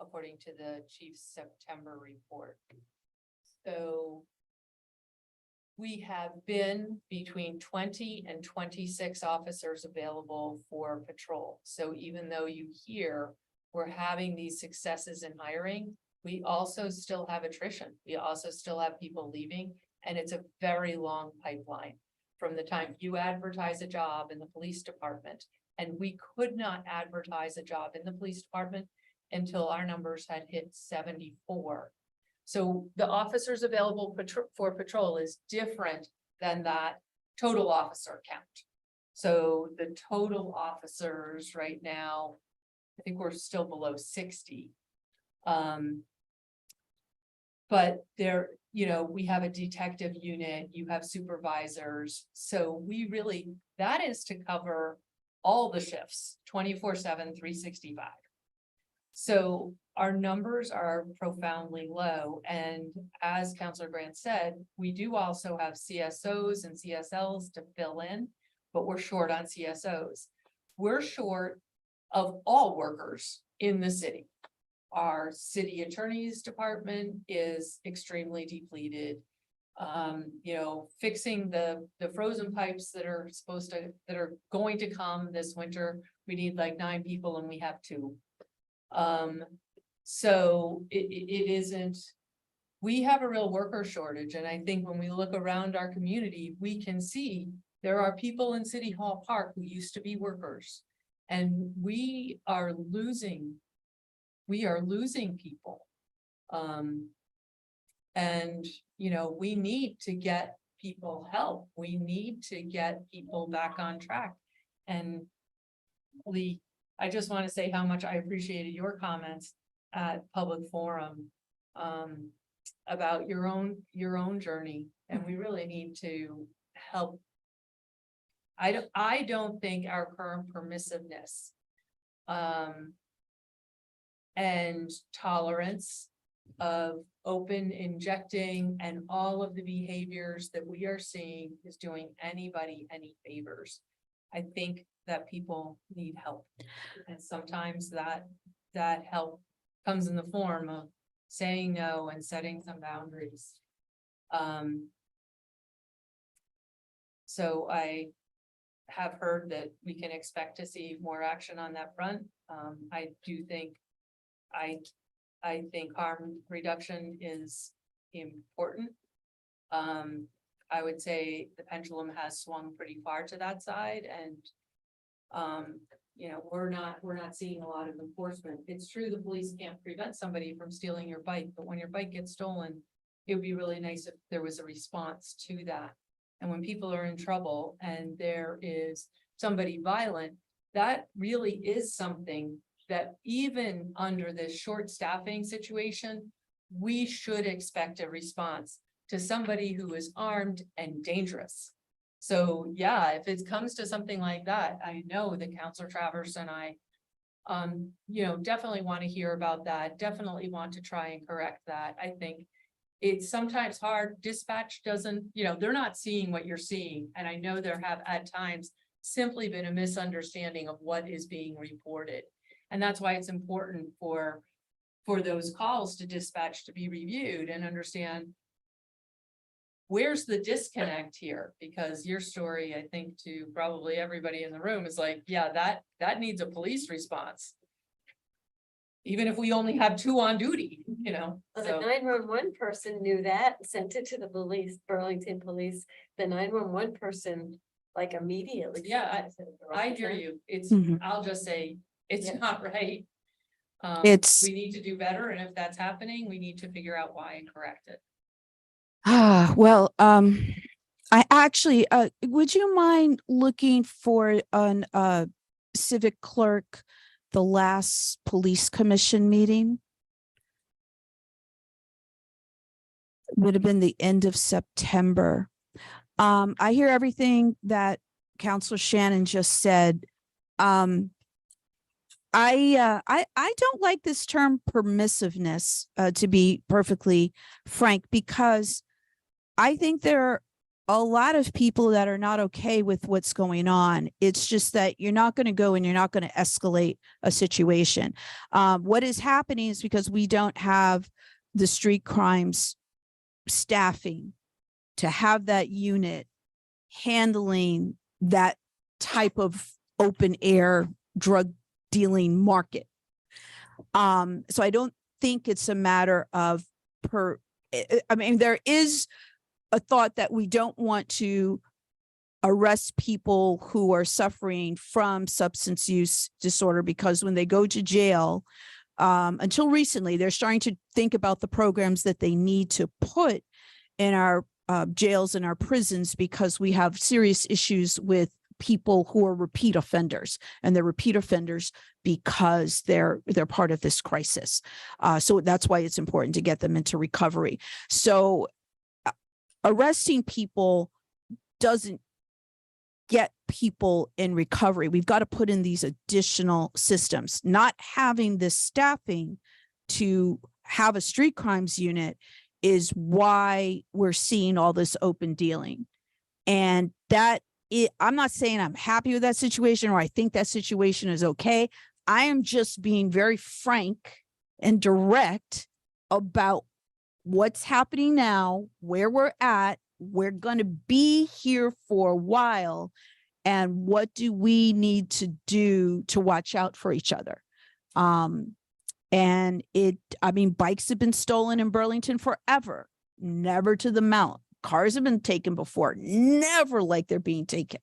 according to the chief's September report. So we have been between 20 and 26 officers available for patrol. So even though you hear we're having these successes in hiring, we also still have attrition. We also still have people leaving, and it's a very long pipeline. From the time you advertise a job in the police department, and we could not advertise a job in the police department until our numbers had hit 74. So the officers available for patrol is different than that total officer count. So the total officers right now, I think we're still below 60. But there, we have a detective unit, you have supervisors. So we really, that is to cover all the shifts, 24/7, 365. So our numbers are profoundly low. And as Councilor Grant said, we do also have CSOs and CSLs to fill in, but we're short on CSOs. We're short of all workers in the city. Our city attorney's department is extremely depleted. Fixing the frozen pipes that are going to come this winter, we need like 9 people and we have 2. So it isn't, we have a real worker shortage. And I think when we look around our community, we can see there are people in City Hall Park who used to be workers, and we are losing people. And, we need to get people help. We need to get people back on track. And Lee, I just want to say how much I appreciated your comments at Public Forum about your own journey. And we really need to help. I don't think our current permissiveness and tolerance of open injecting and all of the behaviors that we are seeing is doing anybody any favors. I think that people need help. And sometimes that help comes in the form of saying no and setting some boundaries. So I have heard that we can expect to see more action on that front. I do think I think harm reduction is important. I would say the pendulum has swung pretty far to that side, and we're not seeing a lot of enforcement. It's true the police can't prevent somebody from stealing your bike, but when your bike gets stolen, it would be really nice if there was a response to that. And when people are in trouble and there is somebody violent, that really is something that even under this short staffing situation, we should expect a response to somebody who is armed and dangerous. So yeah, if it comes to something like that, I know that Counselor Travers and I definitely want to hear about that, definitely want to try and correct that. I think it's sometimes hard. Dispatch doesn't, they're not seeing what you're seeing. And I know there have at times simply been a misunderstanding of what is being reported. And that's why it's important for those calls to dispatch to be reviewed and understand where's the disconnect here? Because your story, I think, to probably everybody in the room is like, yeah, that needs a police response. Even if we only have 2 on duty, Well, the so. 911 person knew that, sent it to the police, Burlington Police. The 911 person, like, immediately. Yeah, sent it to the I hear Burlington. you. It's, Mhm. I'll just say, it's Yeah. not right. It's- We need to do better, and if that's happening, we need to figure out why and correct it. Well, I actually, would you mind looking for an civic clerk, the last police commission meeting? Would have been the end of September. I hear everything that Counselor Shannon just said. I don't like this term permissiveness, to be perfectly frank, because I think there are a lot of people that are not okay with what's going on. It's just that you're not going to go and you're not going to escalate a situation. What is happening is because we don't have the street crimes staffing to have that unit handling that type of open air drug dealing market. So I don't think it's a matter of there is a thought that we don't want to arrest people who are suffering from substance use disorder, because when they go to jail, until recently, they're starting to think about the programs that they need to put in our jails and our prisons, because we have serious issues with people who are repeat offenders, and they're repeat offenders because they're part of this crisis. So that's why it's important to get them into recovery. So arresting people doesn't get people in recovery. We've got to put in these additional systems. Not having this staffing to have a street crimes unit is why we're seeing all this open dealing. And I'm not saying I'm happy with that situation or I think that situation is okay. I am just being very frank and direct about what's happening now, where we're at. We're going to be here for a while. And what do we need to do to watch out for each other? Bikes have been stolen in Burlington forever, never to the amount. Cars have been taken before, never like they're being taken.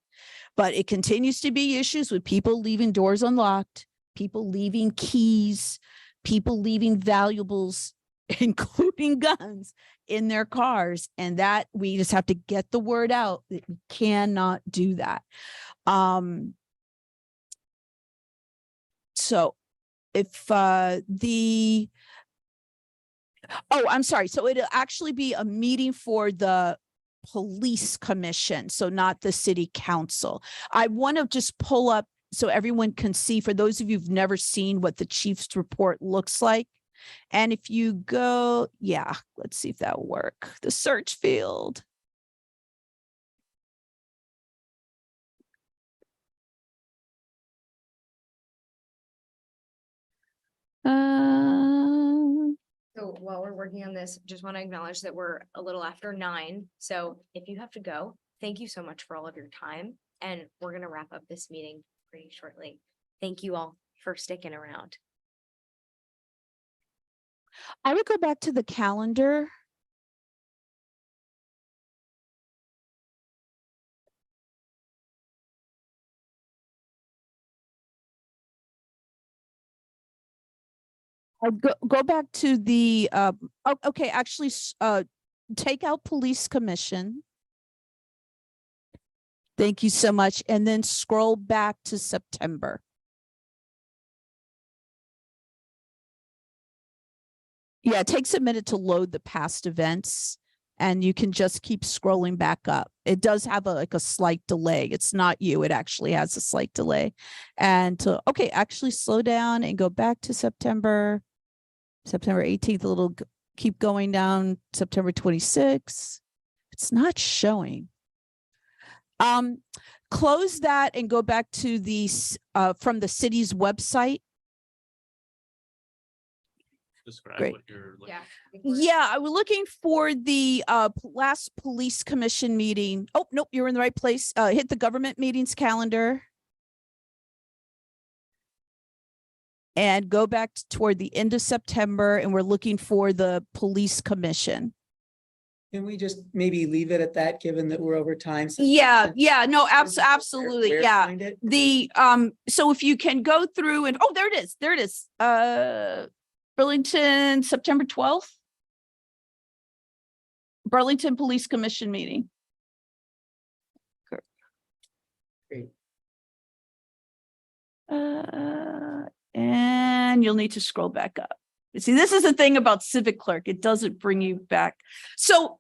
But it continues to be issues with people leaving doors unlocked, people leaving keys, people leaving valuables, including guns, in their cars. And that we just have to get the word out that we cannot do that. So if I'm sorry. So it'll actually be a meeting for the police commission, so not the city council. I want to just pull up so everyone can see, for those of you who've never seen what the chief's report looks like. And if you go, let's see if that'll work. The search field. So while we're working on this, just want to acknowledge that we're a little after 9. So if you have to go, thank you so much for all of your time. And we're going to wrap up this meeting pretty shortly. Thank you all for sticking around. I would go back to the calendar. Go back to the okay, actually take out police commission. Thank you so much. And then scroll back to September. Yeah, it takes a minute to load the past events and you can just keep scrolling back up. It does have like a slight delay. It's not you, it actually has a slight delay. And okay, actually slow down and go back to September 18th, a little, keep going down, September 26th. It's not showing. Close that and go back to the, from the city's website. Describe Great. what you're looking. Yeah, I was looking for the last police commission meeting. Oh, nope, you're in the right place. Hit the government meetings calendar. And go back toward the end of September, and we're looking for the police commission. Can we just maybe leave it at that, given that we're over time? Yeah, no, absolutely. Where Yeah. find it? The so if you can go through and oh, there it is. Burlington, September 12th. Burlington Police Commission meeting. Great. And you'll need to scroll back up. See, this is the thing about Civic Clerk. It doesn't bring you back. So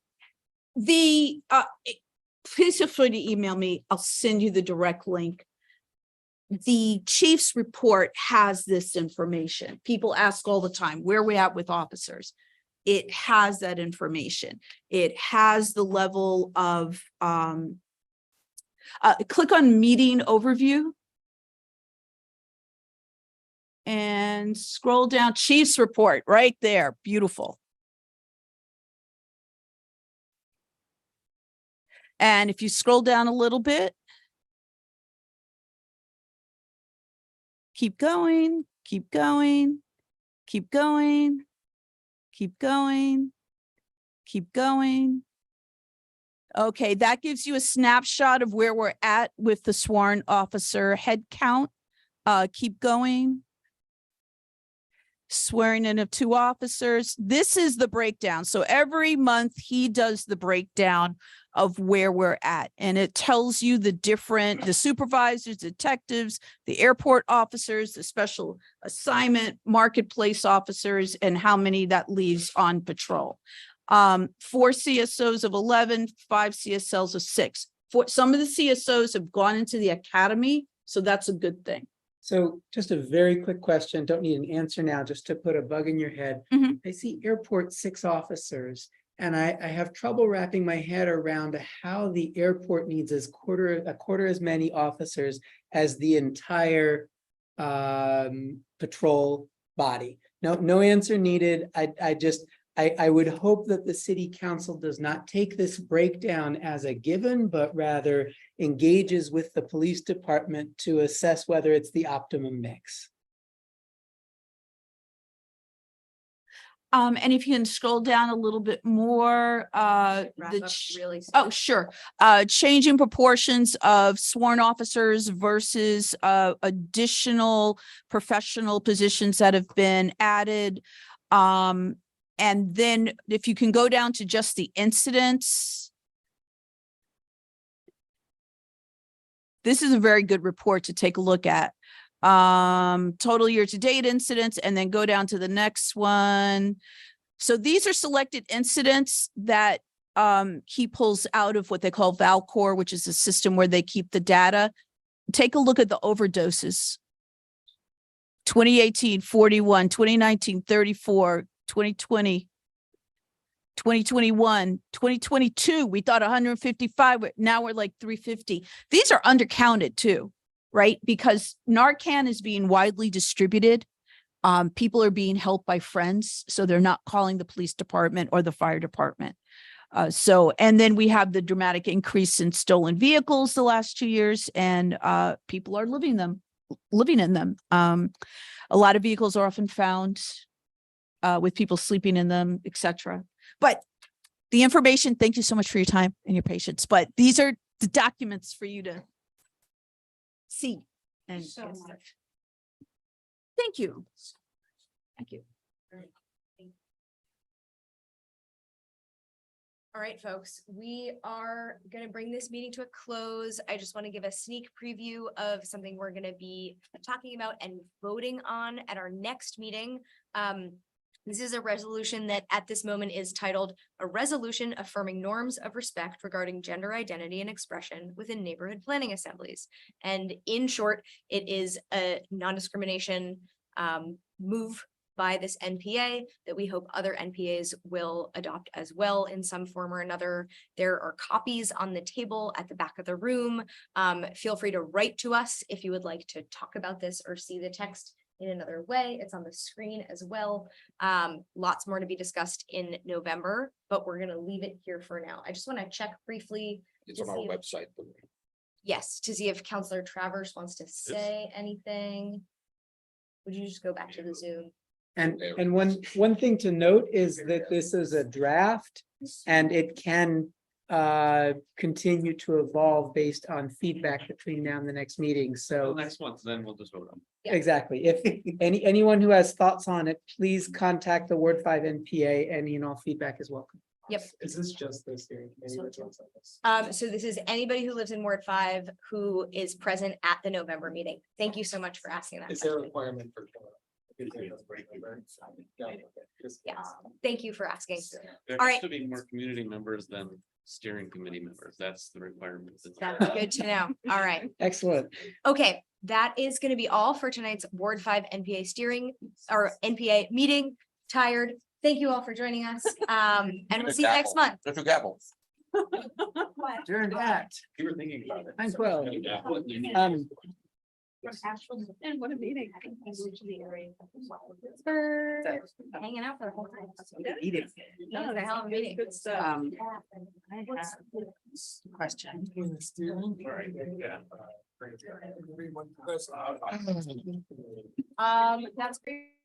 the please feel free to email me. I'll send you the direct link. The chief's report has this information. People ask all the time, where are we at with officers? It has that information. It has the level of click on meeting overview. And scroll down, chief's report right there. Beautiful. And if you scroll down a little bit, keep going, keep going, keep going, keep going, keep going. Okay, that gives you a snapshot of where we're at with the sworn officer head count. Keep going. Swearing in of 2 officers. This is the breakdown. So every month he does the breakdown of where we're at. And it tells you the supervisors, detectives, the airport officers, the special assignment, marketplace officers, and how many that leaves on patrol. 4 CSOs of 11, 5 CSLs of 6. Some of the CSOs have gone into the academy, so that's a good thing. So just a very quick question, don't need an answer now, just to put a bug in your head. Mhm. I see airport 6 officers, and I have trouble wrapping my head around how the airport needs a quarter as many officers as the entire patrol body. No answer needed. I would hope that the city council does not take this breakdown as a given, but rather engages with the police department to assess whether it's the optimum mix. And if you can scroll down a little bit more, sure. Changing proportions of sworn officers versus additional professional positions that have been added. And then if you can go down to just the incidents. This is a very good report to take a look at. Total year-to-date incidents, and then go down to the next one. So these are selected incidents that he pulls out of what they call Valcor, which is a system where they keep the data. Take a look at the overdoses. 2018, 41, 2019, 34, 2020, 2021, 2022, we thought 155, but now we're like 350. These are undercounted too, right? Because Narcan is being widely distributed. People are being helped by friends, so they're not calling the police department or the fire department. And then we have the dramatic increase in stolen vehicles the last 2 years, and people are living in them. A lot of vehicles are often found with people sleeping in them, etc. But the information, thank you so much for your time and your patience. But these are the documents for you to see. And So much. Thank you. Thank you. All right, folks, we are going to bring this meeting to a close. I just want to give a sneak preview of something we're going to be talking about and voting on at our next meeting. This is a resolution that at this moment is titled "A Resolution Affirming Norms of Respect Regarding Gender Identity and Expression Within Neighborhood Planning Assemblies." And in short, it is a non-discrimination move by this NPA that we hope other NPAs will adopt as well in some form or another. There are copies on the table at the back of the room. Feel free to write to us if you would like to talk about this or see the text in another way. It's on the screen as well. Lots more to be discussed in November, but we're going to leave it here for now. I just want to check briefly. It's on our website. Yes, to see if Counselor Travers wants to say anything. Would you just go back to the Zoom? And one thing to note is that this is a draft and it can continue to evolve based on feedback between now and the next meeting. So Next month, then we'll just vote on. exactly. If anyone who has thoughts on it, please contact the Ward 5 NPA. Any and all feedback is welcome. Yep. Is this just the steering committee? Which one's on this? So this is anybody who lives in Ward 5 who is present at the November meeting. Thank you so much for asking that. Is there a question. requirement for? Yes, thank you for asking. There All has right. to be more community members than steering committee members. That's the requirement. That's good to know. All right. Excellent. Okay, that is going to be all for tonight's Ward 5 NPA steering or NPA meeting. Tired. Thank you all for joining us. And we'll see you next month. That's a gavel. Adjourned at You were thinking about it. 9:12. And what a meeting. For hanging out for the whole time. That was a hell of a meeting. Good stuff. Question. That's great.